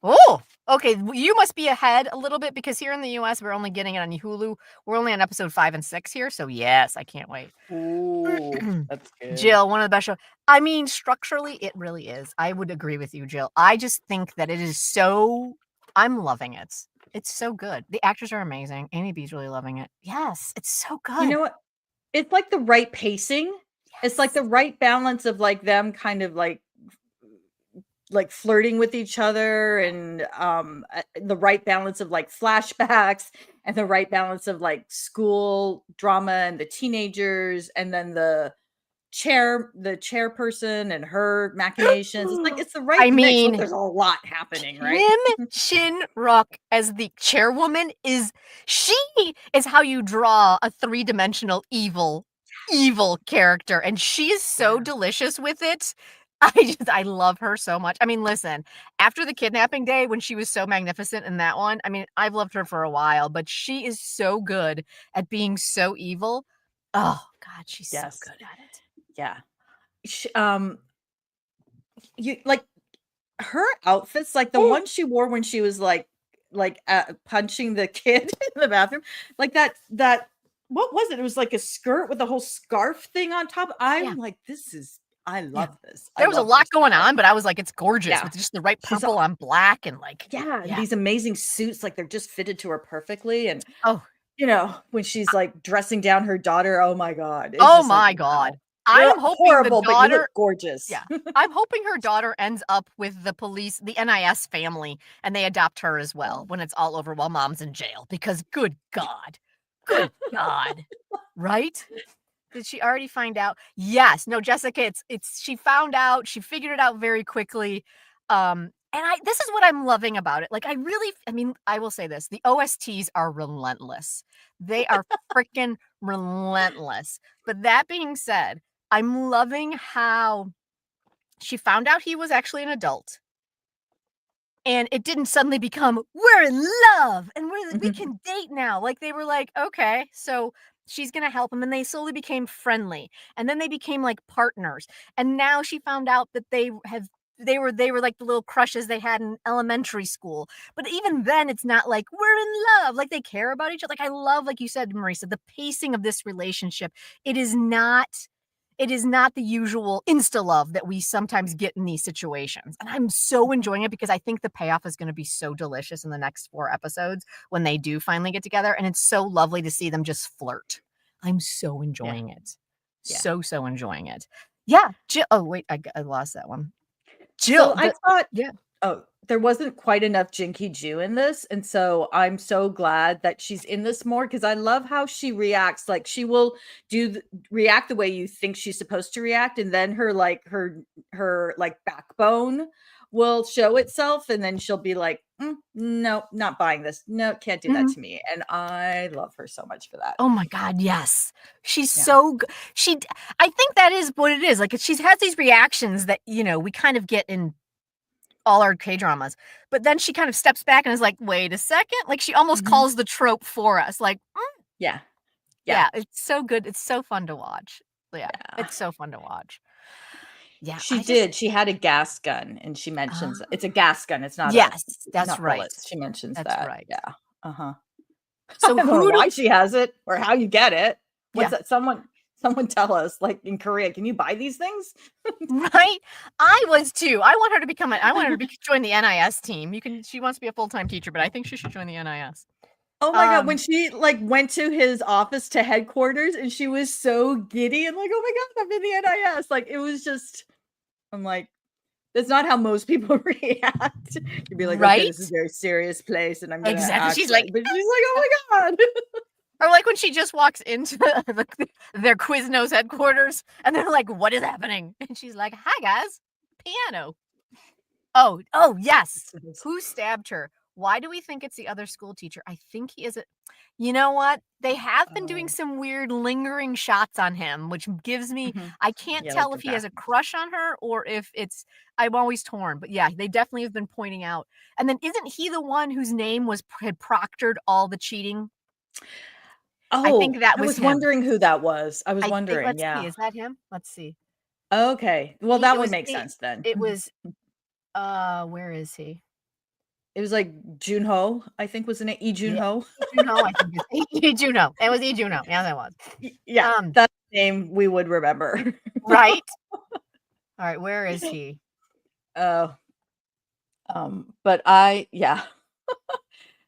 Oh. Okay, you must be ahead a little bit because here in the US we're only getting it on Hulu. We're only on episode 5 and 6 here, so yes, I can't wait. Ooh, that's good. Jill, one of the best shows. I mean, structurally, it really is. I would agree with you, Jill. I just think that it is so. I'm loving it. It's so good. The actors are amazing. Amy B's really loving it. Yes, it's so good. You know what? It's like the right pacing. Yes. It's like the right balance of like them kind of like flirting with each other, and the right balance of like flashbacks, and the right balance of like school drama and the teenagers, and then the chairperson and her machinations. It's like it's the right mix, but there's a lot happening, right? Kim Shin-ruk as the chairwoman is how you draw a three-dimensional evil character, and she is so delicious with it. I love her so much. I mean, listen, after the kidnapping day when she was so magnificent in that one, I mean, I've loved her for a while, but she is so good at being so evil. Oh god, she's so good at it. Yeah. You like her outfits, like the one she wore when she was like punching the kid in the bathroom, like that what was it? It was like a skirt with a whole scarf thing on top. I'm like, I love this. There was a lot going on, but I was like, it's gorgeous with just the right purple on black and like these amazing suits, like they're just fitted to her perfectly. And oh, you know, when she's like dressing down her daughter, oh my god. Oh my god. I'm hoping horrible, the daughter, but you look gorgeous. Yeah. I'm hoping her daughter ends up with the police, the NIS family, and they adopt her as well when it's all over while mom's in jail. Because good God. Good God. Right? Did she already find out? Yes. No, Jessica, she found out, she figured it out very quickly. And this is what I'm loving about it. Like, I mean, I will say this, the OSTs are relentless. They are freaking relentless. But that being said, I'm loving how she found out he was actually an adult. And it didn't suddenly become, we're in love and we can date now. Like, they were like, okay, so she's going to help him. And they slowly became friendly. And then they became like partners. And now she found out that they were like the little crushes they had in elementary school. But even then, it's not like we're in love. Like, they care about each other. Like, I love, like you said, Marisa, the pacing of this relationship. It is not the usual insta love that we sometimes get in these situations. And I'm so enjoying it because I think the payoff is going to be so delicious in the next 4 episodes when they do finally get together. And it's so lovely to see them just flirt. I'm so enjoying it. So enjoying it. Yeah. Oh, wait, I lost that one. Jill, so I thought, there wasn't quite enough Jinky Ju in this, and so I'm so glad that she's in this more, because I love how she reacts. Like, she will react the way you think she's supposed to react, and then her like backbone will show itself, and then she'll be like, no, not buying this. No, can't do that to me. And I love her so much for that. Oh my god, yes. She's so good. I think that is what it is. Like, she has these reactions that, you know, we kind of get in all our K-dramas. But then she kind of steps back and is like, wait a second. Like, she almost calls the trope for us. Like, yeah, it's so good. It's so fun to watch. Yeah. It's so fun to watch. Yeah. She had a gas gun, and she mentions it's a gas gun. It's not that's not right. bullets. She mentions that's that. Right. Yeah. Uh-huh. So I don't know why she has it or how you get it. What's that? Someone tell us, like, in Korea, can you buy these things? Right? I was too. I want her to join the NIS team. She wants to be a full-time teacher, but I think she should join the NIS. Oh my god, when she like went to his office to headquarters, and she was so giddy and like, oh my god, I'm in the NIS. Like, it was just, I'm like, That's not how most people react. You'd be like, okay, this is a very serious place, and I'm gonna Exactly. act She's like, like, but she's like, oh my god. or like when she just walks into their Quiznos headquarters, and they're like, "What is happening?" And she's like, "Hi guys, piano." Oh yes. Who stabbed her? Why do we think it's the other school teacher? I think he is a. You know what? They have been doing Oh. some weird lingering shots on him, which gives me. Mhm. I can't Yeah, tell like the if he has a back. crush on her or if it's. I'm always torn, but yeah, they definitely have been pointing out. And then isn't he the one whose name had proctored all the cheating? I Oh, think that I was was him. wondering who that was. I was I think. wondering, Let's see. yeah. Is that him? Let's see. Okay. Well, He. that It would was. make sense then. It was. Where is he? It was like Junho, I think, wasn't it? Lee Yeah, Junho? Lee Juno, I think it's Lee Juno. It was Lee Juno. Yeah, that was. Yeah, Um, that's the name we would remember. right? All right, where is he? Oh, but yeah.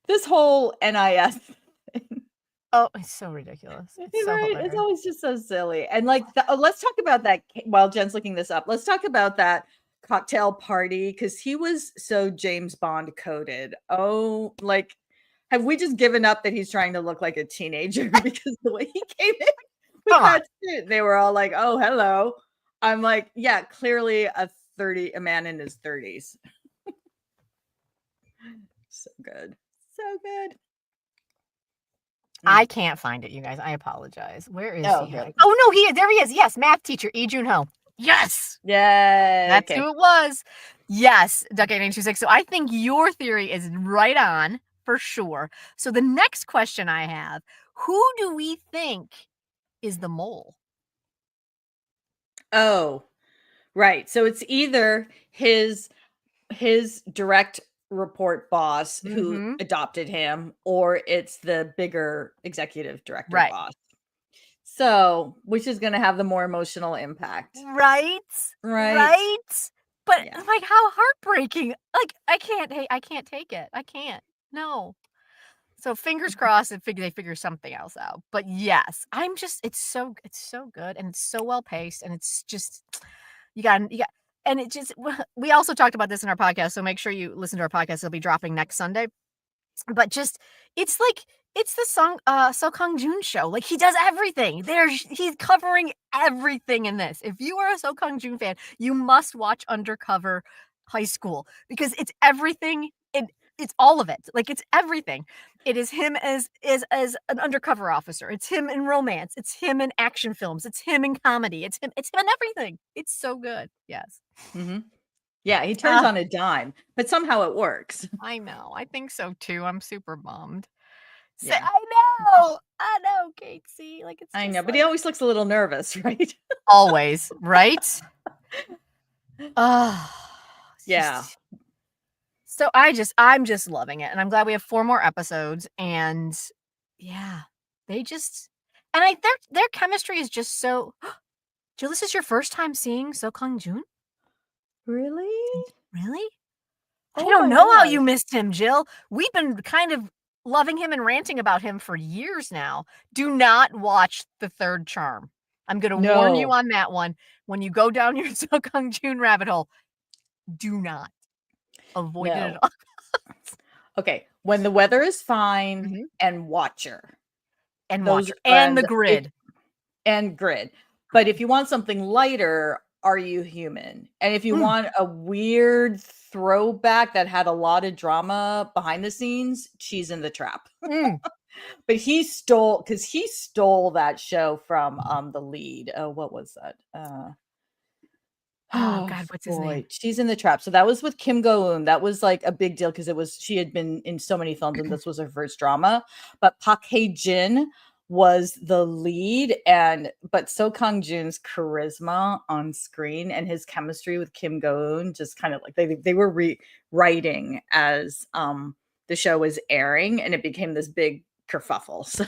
This whole NIS thing, Oh, it's so ridiculous. It's so right? It's hilarious. always just so silly. And like, let's talk about that while Jen's looking this up. Let's talk about that cocktail party because he was so James Bond coded. Oh, like, have we just given up that he's trying to look like a teenager because the way he came in with Come on. that suit, they were all like, "Oh, hello." I'm like, yeah, clearly a man in his 30s. So good. So good. I can't find it, you guys. I apologize. Where is Oh, he? here. Oh no, he is. There he is. Yes, math teacher, Lee Junho. Yes. Yeah. That's Okay. who it was. Yes, Duck 8926. So I think your theory is right on for sure. So the next question I have, who do we think is the mole? Oh, right. So it's either his direct report boss who Mhm. adopted him, or it's the bigger executive director Right. boss. So, which is going to have the more emotional impact, Right? right? Right? But Yeah. like how heartbreaking. Like I can't take it. I can't. No. So fingers crossed they figure something else out. But yes, I'm just it's so good and it's so well paced and it's just you got and it just we also talked about this in our podcast, so make sure you listen to our podcast. It'll be dropping next Sunday. But just it's like it's the song So Kang Jun show. Like he does everything. He's covering everything in this. If you are a So Kang Jun fan, you must watch Undercover High School because it's everything. It's all of it. Like it's everything. It is him as an undercover officer. It's him in romance. It's him in action films. It's him in comedy. It's him in everything. It's so good. Yes. Mm-hmm. Yeah, he turns Uh, on a dime, but somehow it works. I know. I think so too. I'm super bummed. Yeah, I know, Casey. Like it's I just know, but he like always looks a little nervous, right? always, right? Oh, Yeah. so I'm just loving it, and I'm glad we have 4 more episodes, and yeah, they just and their chemistry is just so. Jill, this is your first time seeing So Kang Jun? Really? Really? I Oh don't my know how you gosh. missed him, Jill. We've been kind of loving him and ranting about him for years now. Do not watch The Third Charm. I'm gonna warn you No. on that one. When you go down your So Kang Jun rabbit hole, do not avoid it at No. all. Okay, When the Weather is Fine Mhm. and Watcher. And Those Watcher are and The Grid. and Grid. But if you want something lighter, Are You Human? And if you Mm, want a weird throwback that had a lot of drama behind the scenes, Cheese in the Trap. mm. But he stole that show from the lead. Oh, what was that? Oh Oh god, what's his name? boy, She's in the Trap. So that was with Kim Go-eun. That was like a big deal because she had been in so many films and this was her first drama. But Park Hae-jin was the lead, but So Kang Jun's charisma on screen and his chemistry with Kim Go-eun just kind of like they were rewriting as the show was airing, and it became this big kerfuffle. So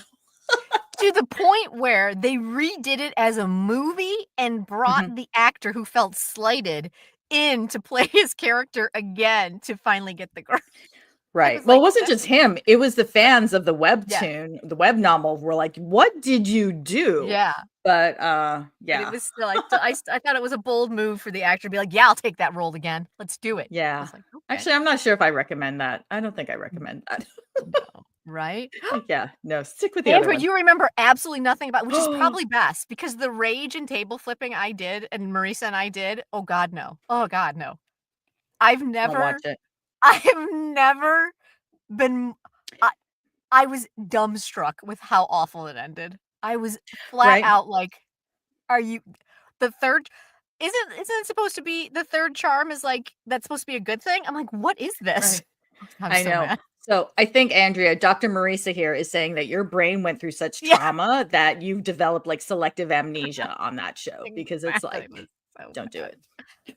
To the point where they redid it as a movie and brought Mhm. the actor who felt slighted in to play his character again to finally get the girl. Right. was Well, it like, wasn't just him. It was the fans of the yeah, webtoon, the web novel were like, "What did you do?" yeah. But, But it yeah. was still, I thought it was a bold move for the actor to be like, "Yeah, I'll take that role again. Let's do it." I Yeah. was like, "Okay." Actually, I'm not sure if I recommend that. I don't think I Mm, recommend that. no, right? Yeah, no, stick with the other Andrew, one. you remember absolutely nothing about, which is probably best because the rage and table flipping I did and Marisa and I did, oh god, no. Oh god, no. I've Don't watch never it. I have never been I I was dumbstruck with how awful it ended. I was flat Right? out like, "Are you" the 3rd isn't it supposed to be the 3rd charm is, like that's supposed to be a good thing? I'm like, "What is this?" Right. I'm I so know. mad. So, I think, Andrea, Dr. Marisa here is saying that your brain went through such Yeah, trauma that you've developed, like, selective amnesia on that show because it's exactly, like, it was so don't do bad.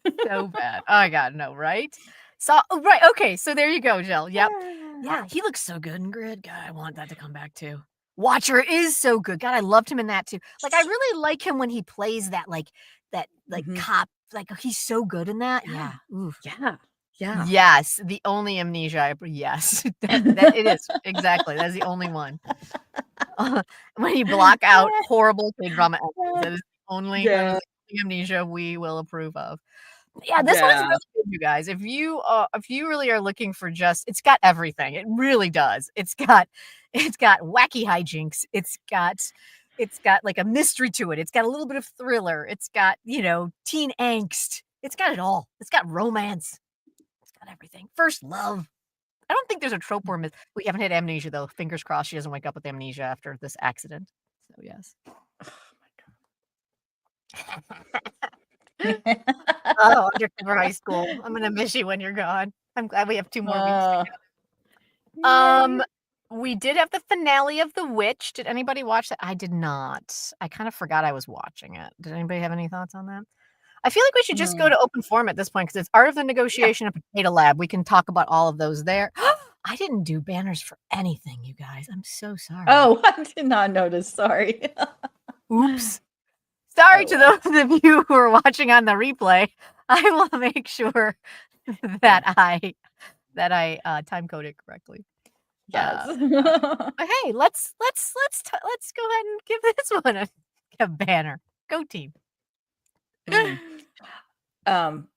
it. So bad. Oh my god, no, right? So oh, right, okay, so there you go, Jill, yep. Yeah, he looks so good in Grid. God, I want that to come back too. Watcher is so good. God, I loved him in that too. Like, I really like him when he plays that Mhm. cop, like, he's so good in that. Yeah. Yeah, oof. Yeah. Yeah. Yes, the only amnesia yes, that it is, exactly, that's the only one. When you block out horrible K-drama endings, that is that is Yeah. the only amnesia we will approve of. Yeah, this one is Yeah. really good, you guys. If you really are looking for just it's got everything. It really does. It's got wacky hijinks. It's got like a mystery to it. It's got a little bit of thriller. It's got, teen angst. It's got it all. It's got romance. It's got everything. First love. I don't think there's a trope where we haven't had amnesia though. Fingers crossed she doesn't wake up with amnesia after this accident. So yes. Oh, Undercover High School. I'm gonna miss you when you're gone. I'm glad we have 2 more weeks Uh, together. yay. We did have the finale of The Witch. Did anybody watch that? I did not. I kind of forgot I was watching it. Did anybody have any thoughts on that? I feel like we should just go Mm. to open forum at this point because it's Art of the Yeah. Negotiation and Potato Lab. We can talk about all of those there. I didn't do banners for anything, you guys. I'm so sorry. Oh, I did not notice, sorry. Oops. Sorry Oh, to well. those of you who are watching on the replay. I will make sure that I time code it correctly. Yes. But hey, let's go ahead and give this one a banner. Go team. Mm.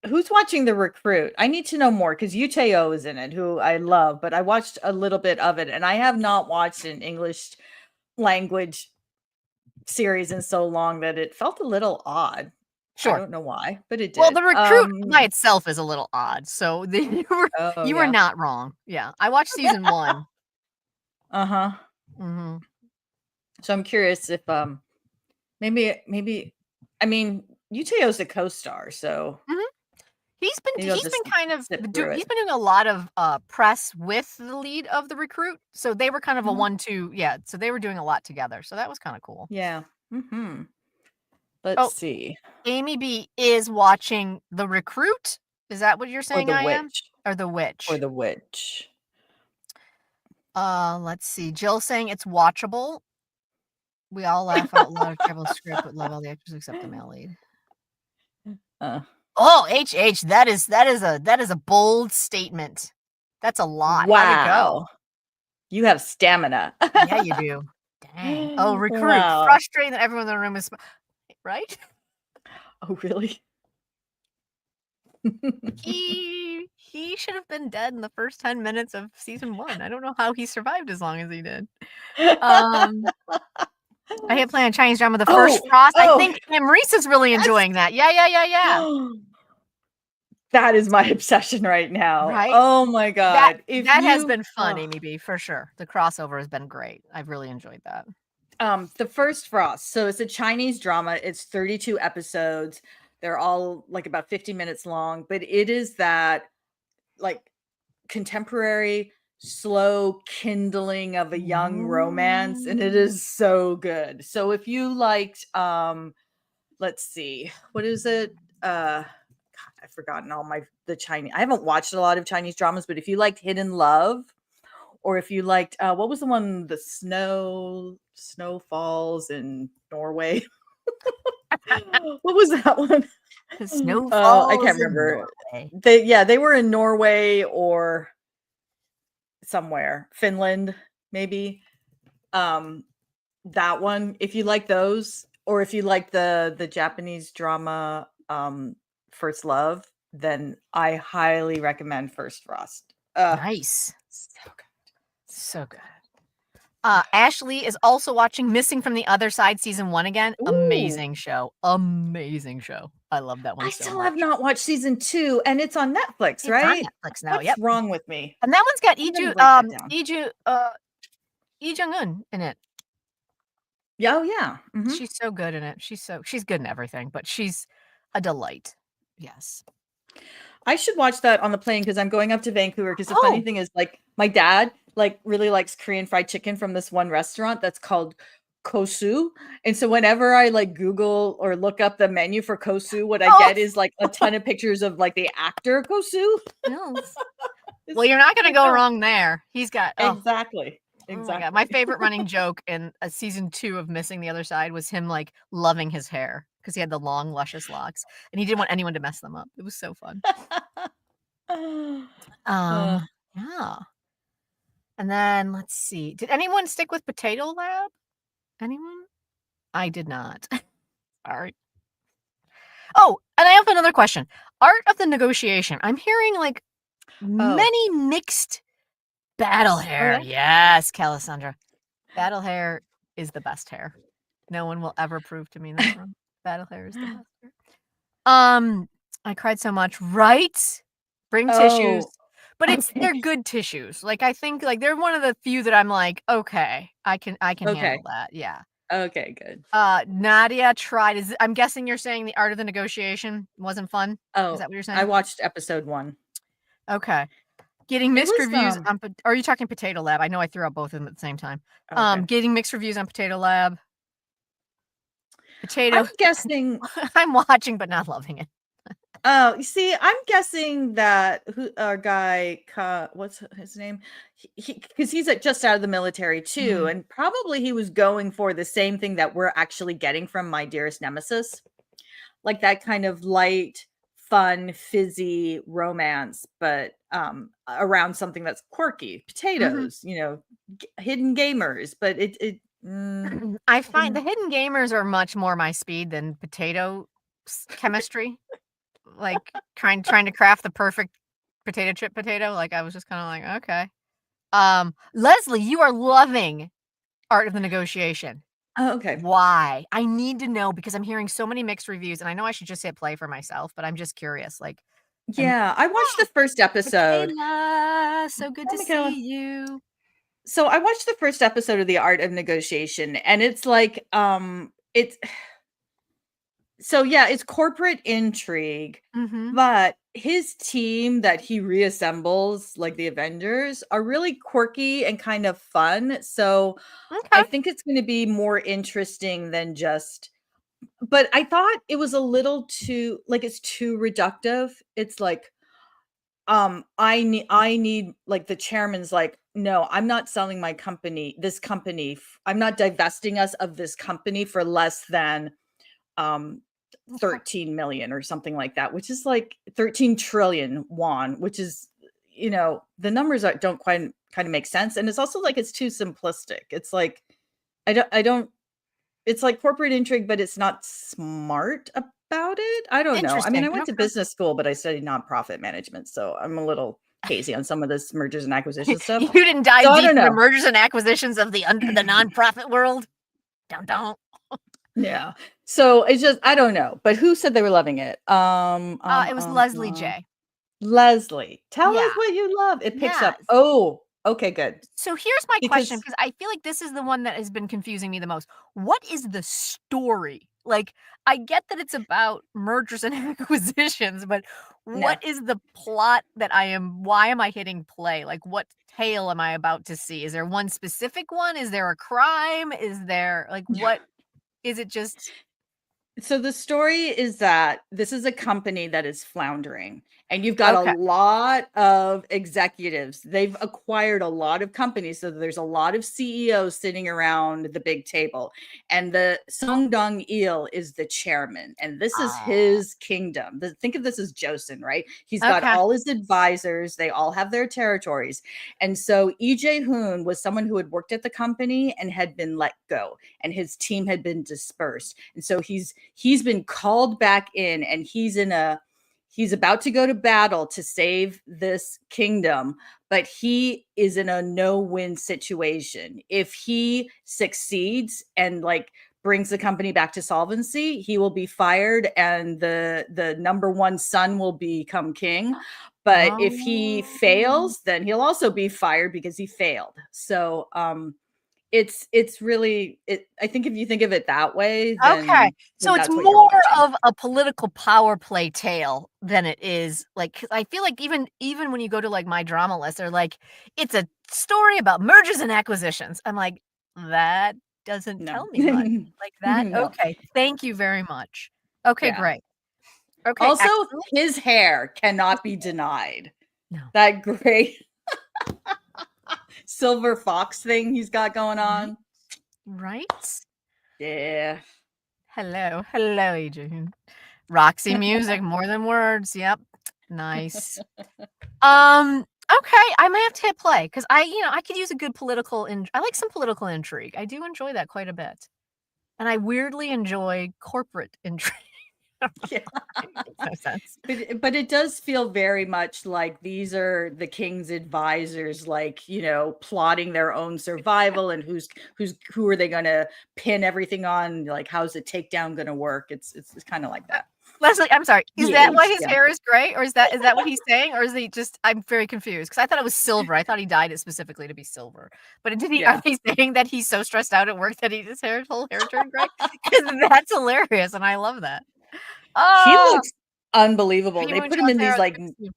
Who's watching The Recruit? I need to know more because Uteo is in it, who I love, but I watched a little bit of it, and I have not watched an English language series in so long that it felt a little odd. I Sure. don't know why, but it Well, did. the recruit by itself is a little odd, so Oh, you were yeah. not wrong. Yeah, I watched season 1. Uh-huh. Mhm. So I'm curious if, maybe I mean, Uteo's a co-star, so Mhm. maybe I'll He's just been kind of sit through he's it. been doing a lot of, press with the lead of the recruit, so they were kind of a Mhm. 1-2 yeah, so they were doing a lot together, so that was kinda cool. Yeah. Mhm. Let's Oh, see. Amy B is watching The Recruit? Is that what you're Or saying The I am? Witch. Or The Or Witch? The Witch. Let's see. Jill saying it's watchable. We all laugh out loud at terrible script, but love all the actors except the male lead. Uh, Oh, HH, that is a bold statement. That's a lot. How'd it go? wow. You have stamina. Yeah, you do. Dang. Oh, recruit. Wow. Frustrating that everyone in the room is right? Oh, really? He should have been dead in the first 10 minutes of season 1. I don't know how he survived as long as he did. Um, I had planned Chinese drama The First Oh, Frost. I oh, think Jenn Marisa's really yes. enjoying that. Yeah, yeah, yeah, yeah. That is my obsession right now. Right? Oh my That god. If that has you been fun, Amy B, for sure. The crossover has been great. I've really enjoyed that. The First Frost. So it's a Chinese drama. It's 32 episodes. They're all like about 50 minutes long, but it is that like contemporary slow kindling of a young romance, and it Ooh. is so good. So if you liked let's see, what is it? God, I've forgotten all the Chinese. I haven't watched a lot of Chinese dramas, but if you liked Hidden Love, or if you liked what was the one, the snow falls in Norway. What was that one? The snow I can't falls in remember. Norway. They were in Norway, or somewhere, Finland, maybe. That one, if you like those, or if you like the Japanese drama, First Love, then I highly recommend First Frost. Nice. So good. So good. Ashley is also watching Missing from the Other Side season 1 again. Ooh. Amazing show. Amazing show. I love that one I so still much. have not watched season 2, and it's on Netflix, It's right? on Netflix now. What's Yep. wrong with me? And that one's got I'm gonna write that down. Lee Jung-un in it. Yeah, oh yeah. Mhm. She's so good in it. She's good in everything, but she's a delight. Yes. I should watch that on the plane because I'm going up to Vancouver. Because the funny thing is, like, my dad really likes Korean fried chicken from this one restaurant that's called Kosu. And so whenever I like Google or look up the menu for Kosu, what I get is like a ton of pictures of like the actor Kosu. Yes. Well, you're not gonna go wrong there. He's got exactly. Oh my God. My favorite running joke in season 2 of Missing the Other Side was him like loving his hair because he had the long, luscious locks and he didn't want anyone to mess them up. It was so fun. Yeah. And then let's see. Did anyone stick with Potato Lab? Anyone? I did not. Sorry. Oh, and I have another question. Art of the Negotiation. I'm hearing like many mixed battle hair. Yes, Calasandra. Battle hair is the best hair. No one will ever prove to me that's wrong. Battle hair is the best hair. I cried so much, right? Bring tissues. But they're good tissues. Like I think like they're one of the few that I'm like, okay, I can handle that. Yeah. Okay, good. Nadia tried. I'm guessing you're saying the Art of the Negotiation wasn't fun? Oh, is that what you're saying? I watched episode 1. Okay. Getting mixed reviews on are you talking Potato Lab? I know I threw out both of them at the same time. Getting mixed reviews on Potato Lab. Potato. I'm guessing I'm watching but not loving it. Oh, you see, I'm guessing that our guy, what's his name? Because he's just out of the military too, and probably he was going for the same thing that we're actually getting from My Dearest Nemesis, like that kind of light, fun, fizzy romance, but around something that's quirky, potatoes, hidden gamers. But I find the hidden gamers are much more my speed than potato chemistry. Like trying to craft the perfect potato chip potato. Like I was just kind of like, okay. Leslie, you are loving Art of the Negotiation. Oh, okay. Why? I need to know because I'm hearing so many mixed reviews, and I know I should just hit play for myself, but I'm just curious. Like, yeah, I watched the first episode. Michaela, so good to see you. So I watched the first episode of The Art of Negotiation, and it's like, it's corporate intrigue, but his team that he reassembles, like the Avengers, are really quirky and kind of fun. So I think it's going to be more interesting than just, but I thought it was a little too, like, it's too reductive. It's like, I need like the chairman's like, no, I'm not selling my company, I'm not divesting us of this company for less than 13 million or something like that, which is like 13 trillion won, which is, the numbers don't quite kind of make sense. And it's also like, it's too simplistic. It's like, I don't, it's like corporate intrigue, but it's not smart about it. I don't know. I mean, I went to business school, but I studied nonprofit management. So I'm a little hazy on some of this mergers and acquisitions stuff. You didn't dive deep into mergers and acquisitions of the nonprofit world. Don't. Yeah. So it's just, I don't know, but who said they were loving it? It was Leslie J. Leslie, tell us what you love. It picks up. Oh, okay, good. So here's my question, because I feel like this is the one that has been confusing me the most. What is the story? Like, I get that it's about mergers and acquisitions, but what is the plot why am I hitting play? Like, what tale am I about to see? Is there one specific one? Is there a crime? Is there, like, what? Is it just So the story is that this is a company that is floundering, and you've got a Okay. lot of executives. They've acquired a lot of companies, so there's a lot of CEOs sitting around the big table, and the Songdong Il is the chairman, and this is his kingdom. Think of this as Joseon, right? He's got Okay. all his advisors. They all have their territories, and so Lee Jae-hoon was someone who had worked at the company and had been let go, and his team had been dispersed, and so he's been called back in, and he's about to go to battle to save this kingdom, but he is in a no-win situation. If he succeeds and like brings the company back to solvency, he will be fired and the number one son will become king. But if he fails, then he'll also be fired because he failed. So it's really I think if you think of it that way, Okay. then So it's that's what you're more watching. of a political power play tale than it is like 'cause I feel like even when you go to like my drama list, they're like, it's a story about mergers and acquisitions. I'm like, that doesn't tell No. me much. Like that. No. Okay. Thank you very much. Okay, Yeah. great. Okay, Also, excellent. his hair cannot be denied. No. That great silver fox thing he's got going on. Right? Yeah. Hello. Hello, Adrian. Roxy music, more than words. Yep. Nice. Okay, I might have to hit play because I could use a good I like some political intrigue. I do enjoy that quite a bit. And I weirdly enjoy corporate intrigue. Yeah. It makes no sense. But it does feel very much like these are the king's advisors, like, plotting their own survival and who are they gonna pin everything on? Like, how's the takedown gonna work? It's kind of like that. Leslie, I'm sorry. Is The that why age, his yeah. hair is gray, or is that what he's saying, or is he just? I'm very confused because I thought it was silver. I thought he dyed it specifically to be silver. But did he? Yeah. Are they saying that he's so stressed out at work that his whole hair turned gray? Because that's hilarious, and I love that. He Oh, looks unbelievable. P. They Moon put him in these Chantero, like thank you.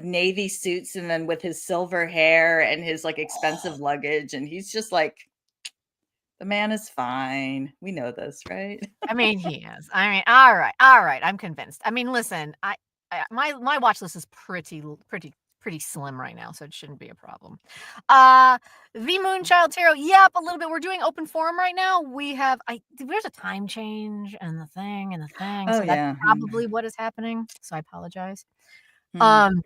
navy suits, and then with his silver hair and his like expensive luggage, and he's just like, the man is fine. We know this, right? I mean, he is. I mean, all right. I'm convinced. I mean, listen, my watch list is pretty slim right now, so it shouldn't be a problem. The Moonchild Tarot, yep, a little bit. We're doing open forum right now. There's a time change and the thing, Oh so that's yeah. probably what is happening. So I apologize. Hmm.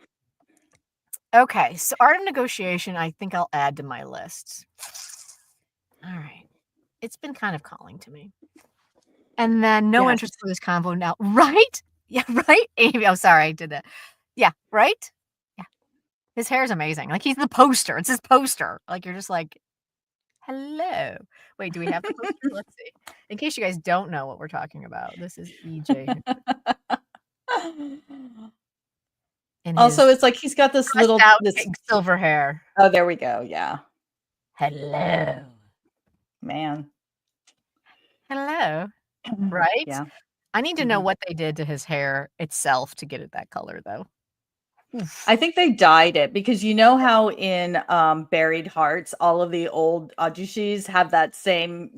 Okay, so Art of Negotiation, I think I'll add to my list. All right. It's been kind of calling to me. And then no Yes. interest for this convo now, right? Yeah, right? Amy, oh, sorry, I did that. Yeah, right? Yeah. His hair is amazing. Like, he's the poster. It's his poster. Like, you're just like, hello. Wait, do we have the poster? Let's see. In case you guys don't know what we're talking about, this is EJ. In Also, his it's like he's got this pressed little out this. big silver hair. Oh, there we go. Yeah, Hello. man. Hello. Right? Yeah. I need to know Mhm. what they did to his hair itself to get it that color, though. Oof. I think they dyed it because you know how in Buried Hearts, all of the old ajushis have that same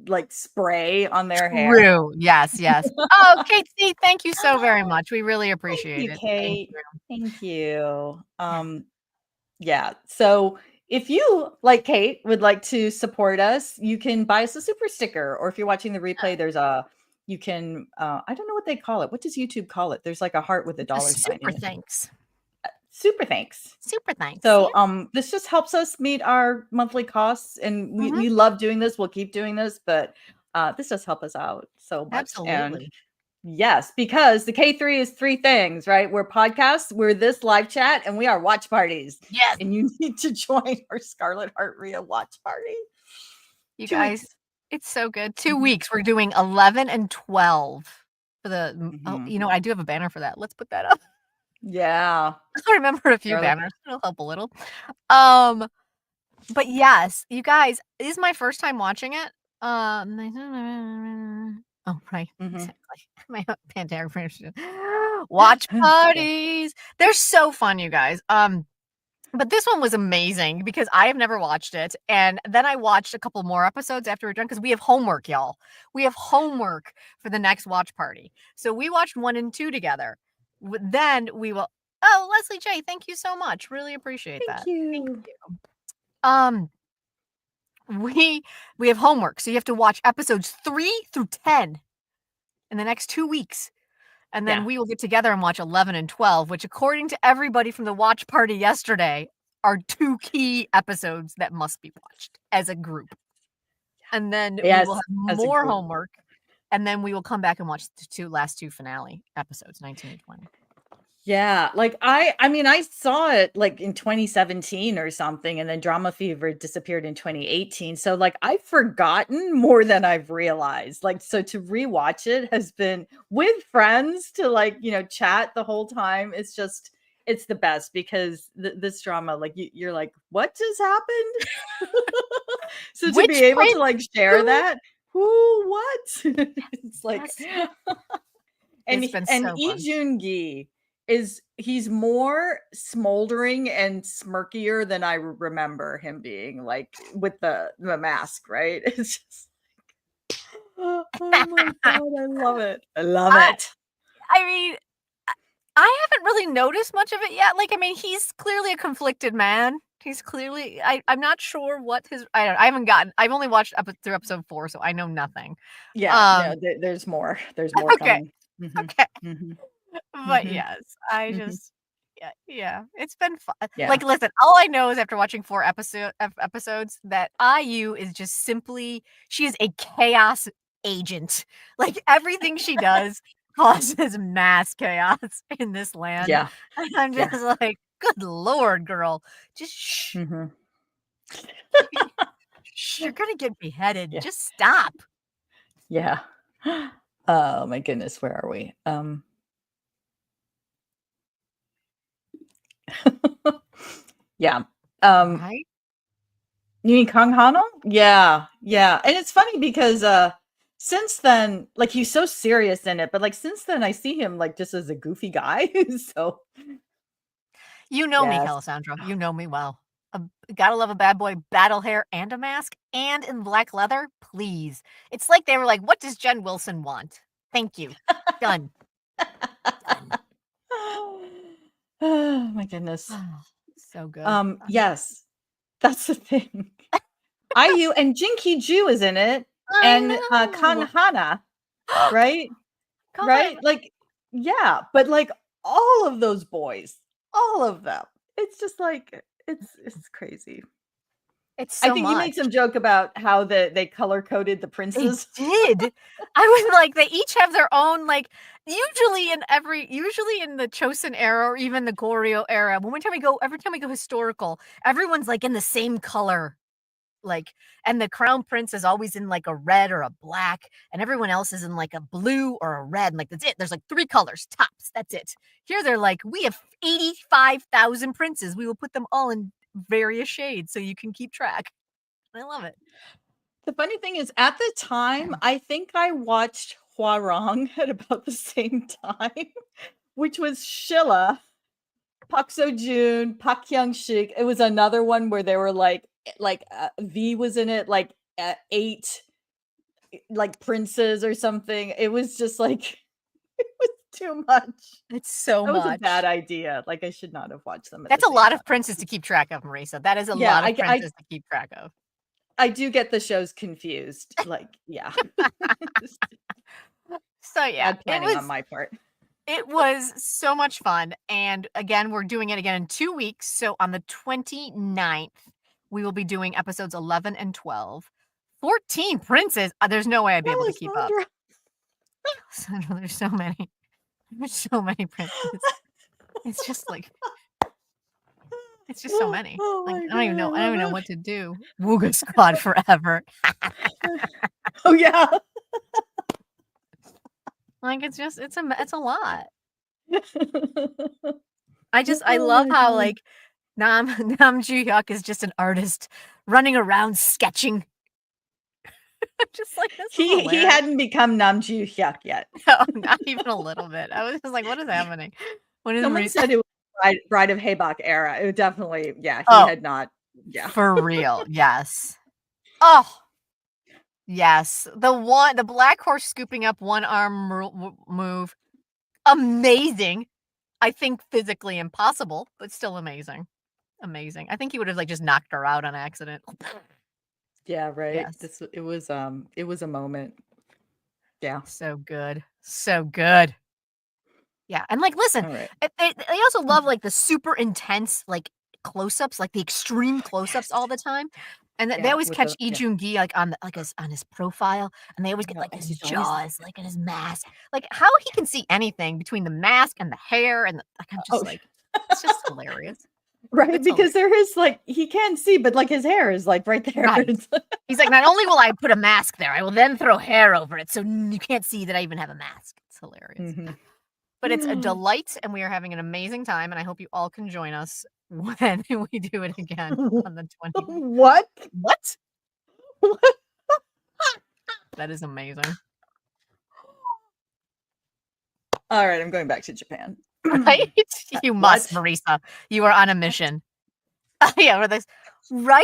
like spray on their hair. True. Yes, yes. Oh, Kate C, thank you so very much. We really Thank appreciate you, it. Thank Kate. you. Thank you. Yeah. Yeah. So if you, like Kate, would like to support us, you can buy us a super sticker. Or if you're watching the replay, you can, I don't know what they call it. What does YouTube call it? There's like a heart with a It's a dollar sign super in it. thanks. Super thanks. Super thanks. So, Yeah. this just helps us meet our monthly costs, and Mhm. we love doing this. We'll keep doing this, but this does help us out so much. And Absolutely. yes, because the K3 is three things, right? We're podcasts, we're this live chat, and we are watch parties. Yes. And you need to join our Scarlet Heart RYEO watch party. You 2 guys, weeks. it's so good. 2 Mhm. weeks. We're doing 11 and 12 for the oh, Mhm. I do have a banner for that. Let's put that up. Yeah. I remember a few Scarlet. banners. It'll help a little. But yes, you guys, it is my first time watching it. Oh, right. Mhm. Exactly. My Pantera Watch parties. They're so fun, you guys. But this one was amazing because I have never watched it, and then I watched a couple more episodes after we're done because we have homework, y'all. We have homework for the next watch party. So we watched 1 and 2 together. Then we will. Oh, Leslie J, thank you so much. Really appreciate Thank that. you. Thank you. We have homework, so you have to watch episodes 3 through 10 in the next 2 weeks. And then we will get together and watch 11 and 12, which according to everybody from the watch party yesterday are 2 key episodes that must be watched as a group. And then we will have more homework, and then we will come back and watch the last two finale episodes, 19 and 20. Yeah, like I mean, I saw it like in 2017 or something, and then Drama Fever disappeared in 2018. So like I've forgotten more than I've realized. Like, so to rewatch it has been with friends to like, chat the whole time. It's the best because this drama, like you're like, what just happened? So to be able to like share that, what? It's like and Lee Joon-gi he's more smoldering and smirkier than I remember him being, like with the mask, right? It's just like, oh my god, I love it. I love it. I mean, I haven't really noticed much of it yet. Like, I mean, he's clearly a conflicted man. He's clearly I'm not sure what his I've only watched up through episode 4, so I know nothing. Yeah, no, there's more. There's more coming. Okay. But yes, I just yeah, it's been fun. Like, listen, all I know is after watching 4 episodes that IU is just simply she is a chaos agent. Like everything she does causes mass chaos in this land. Yeah. And I'm just like, good lord, girl. Just shh. You're gonna get beheaded. Yeah. Just stop. Yeah. Oh my goodness, where are we? Yeah. Right? You mean Kang Hano? Yeah. And it's funny because since then, like he's so serious in it, but like since then I see him like just as a goofy guy. So you know me, Alessandro. You know me well. Gotta love a bad boy, battle hair and a mask, and in black leather, please. It's like they were like, what does Jen Wilson want? Thank you. Done. Done. Oh my goodness. So good. Yes. That's the thing. IU and Jin Ki-ju is in it. And Kan Hana. Right? Right? Like, yeah, but like all of those boys, all of them. It's just like it's crazy. It's so I think you made some joke about how they color coded the princes. They did. I was like, they each have their own, like, usually in the Chosun era or even the Goryeo era, every time we go historical, everyone's like in the same color. Like, and the crown prince is always in like a red or a black, and everyone else is in like a blue or a red. And like, that's it. There's like 3 colors tops. That's it. Here they're like, we have 85,000 princes. We will put them all in various shades so you can keep track. I love it. The funny thing is, at the time, I think I watched Hwarang at about the same time, which was Shilla, Park Seo-joon, Park Hyung-sik. It was another one where they were like V was in it, like 8 like princes or something. It was just like it was too much. It's so much. That was a bad idea. Like I should not have watched them. That's a lot of princes to keep track of, Marisa. That is a lot of princes to keep track of. I do get the shows confused. Like, yeah. So yeah, bad planning on my part. It was so much fun. And again, we're doing it again in 2 weeks. So on the 29th, we will be doing episodes 11 and 12. 14 princes. There's no way I'd be able to keep up. There's so many. There's so many princes. It's just like it's just so many. Like, I don't even know what to do. Wooga Squad forever. Oh yeah. Like it's a lot. I love how like Nam Joo-hyuk is just an artist running around sketching. Just like this. He hadn't become Nam Joo-hyuk yet. No, not even a little bit. I was just like, what is happening? What is Someone said it was Bride of Haybach era. It definitely, yeah, he Oh, had not, yeah. for real. Yes. Oh, yes. The black horse scooping up one arm move. Amazing. I think physically impossible, but still amazing. Amazing. I think he would have like just knocked her out on accident. Yeah, right. Yes. It was a moment. Yeah. So good. So good. Yeah, and like, listen, All right. they also love like the super intense like close-ups, like the extreme close-ups all Yes. the time, and they Yeah, always with catch the Lee Joon-gi like on his profile, and they always I get know, like and his he's always like jaws, like in his mask, like how he can see anything between the mask and the hair, and like I'm just oh, like, it's just hilarious. right, It's hilarious, because there is like he can see, but like his hair is like right there. right? It's like He's like, not only will I put a mask there, I will then throw hair over it, so you can't see that I even have a mask. It's hilarious. Mhm. But it's a delight, and we are having an amazing time, and I hope you all can join us when we do it again on the 20th. What? What? What? That is amazing. All right, I'm going back to Japan. Right? You must, What? Marisa. You are on a mission. Yeah, with this. Right?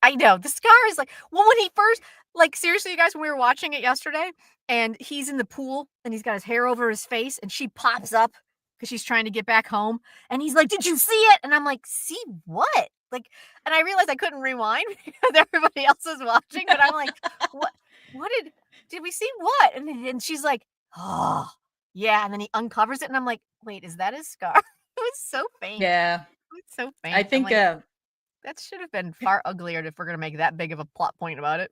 I know. The scar is like, well, when he first, like, seriously, you guys, when we were watching it yesterday, and he's in the pool, and he's got his hair over his face, and she pops up because she's trying to get back home, and he's like, "Did you see it?" And I'm like, "See what?" Like, and I realized I couldn't rewind because everybody else was watching, but I'm like, "What? What did we see what?" And she's like, "Oh, yeah." And then he uncovers it, and I'm like, "Wait, is that his scar?" It was so faint. Yeah. It was so I faint. I'm think like, that should have been far uglier if we're gonna make that big of a plot point about it.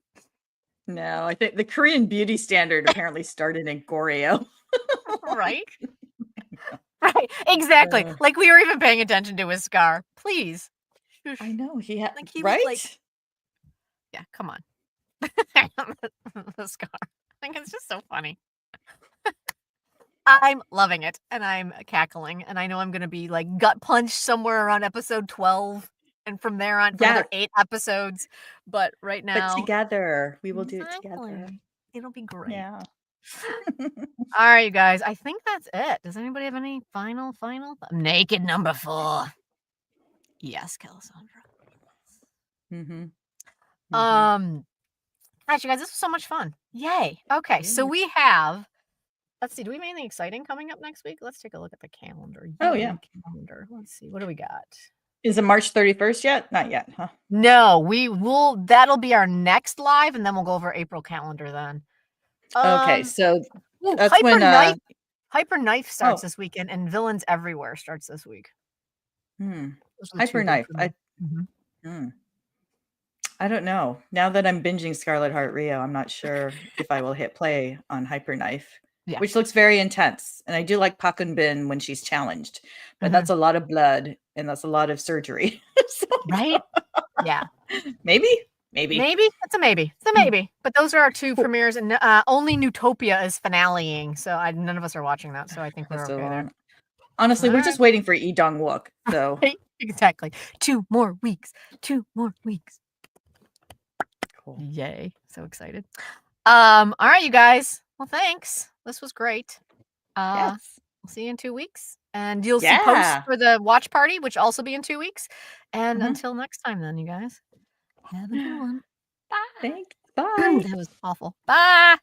no, I think the Korean beauty standard apparently started in Goreo. Right? Like, Right, exactly, uh, like, we were even paying attention to his scar. Please. I Shush. know he had Like, he was like, right? yeah, come on. The scar. Like, it's just so funny. I'm loving it, and I'm cackling, and I know I'm gonna be, like, gut punched somewhere around episode 12, and from there on for Yes, another 8 episodes, but right but now together. We will do it together. exactly. It'll be great. Yeah. Alright, you guys, I think that's it. Does anybody have any final naked number 4. Yes, Cassandra. Mhm. Mhm. Um, gosh, you guys, this was so much fun. Yay. Okay, so Yeah. we have let's see, do we have anything exciting coming up next week? Let's take a look at the calendar. Oh, yeah. Yay, calendar. Let's see, what do we got? Is it March 31st yet? Not yet, huh? No, that'll be our next live, and then we'll go over April calendar then. Okay, Um, so ooh, that's when, Hyper Knife starts oh, this weekend, and Villains Everywhere starts this week. Those are the 2 big Hyperknife. for me. Mhm. Hmm, I don't know. Now that I'm binging Scarlet Heart Rio, I'm not sure if I will hit play on Hyperknife, Yeah. which looks very intense, and I do like Pakun Bin when she's challenged, but Mhm. that's a lot of blood, and that's a lot of surgery. So Right? Yeah. maybe? Maybe. Maybe? It's a maybe. It's a maybe. But those are our 2 premieres, and, only Newtopia is finaleing, so none of us are watching that, so I think That's we're so okay there. long. Honestly, we're Alright. just waiting for Lee Dong-wook, so Right? Exactly. 2 more weeks. 2 more weeks. cool. Yay. So excited. Alright, you guys. Well, thanks. This was great. Yes. We'll see you in 2 weeks, and you'll see posts Yeah. for the watch party, which will also be in 2 weeks, and Mhm. until next time then, you guys, have a good one. Bye. Thanks. Bye. That was awful. Bye.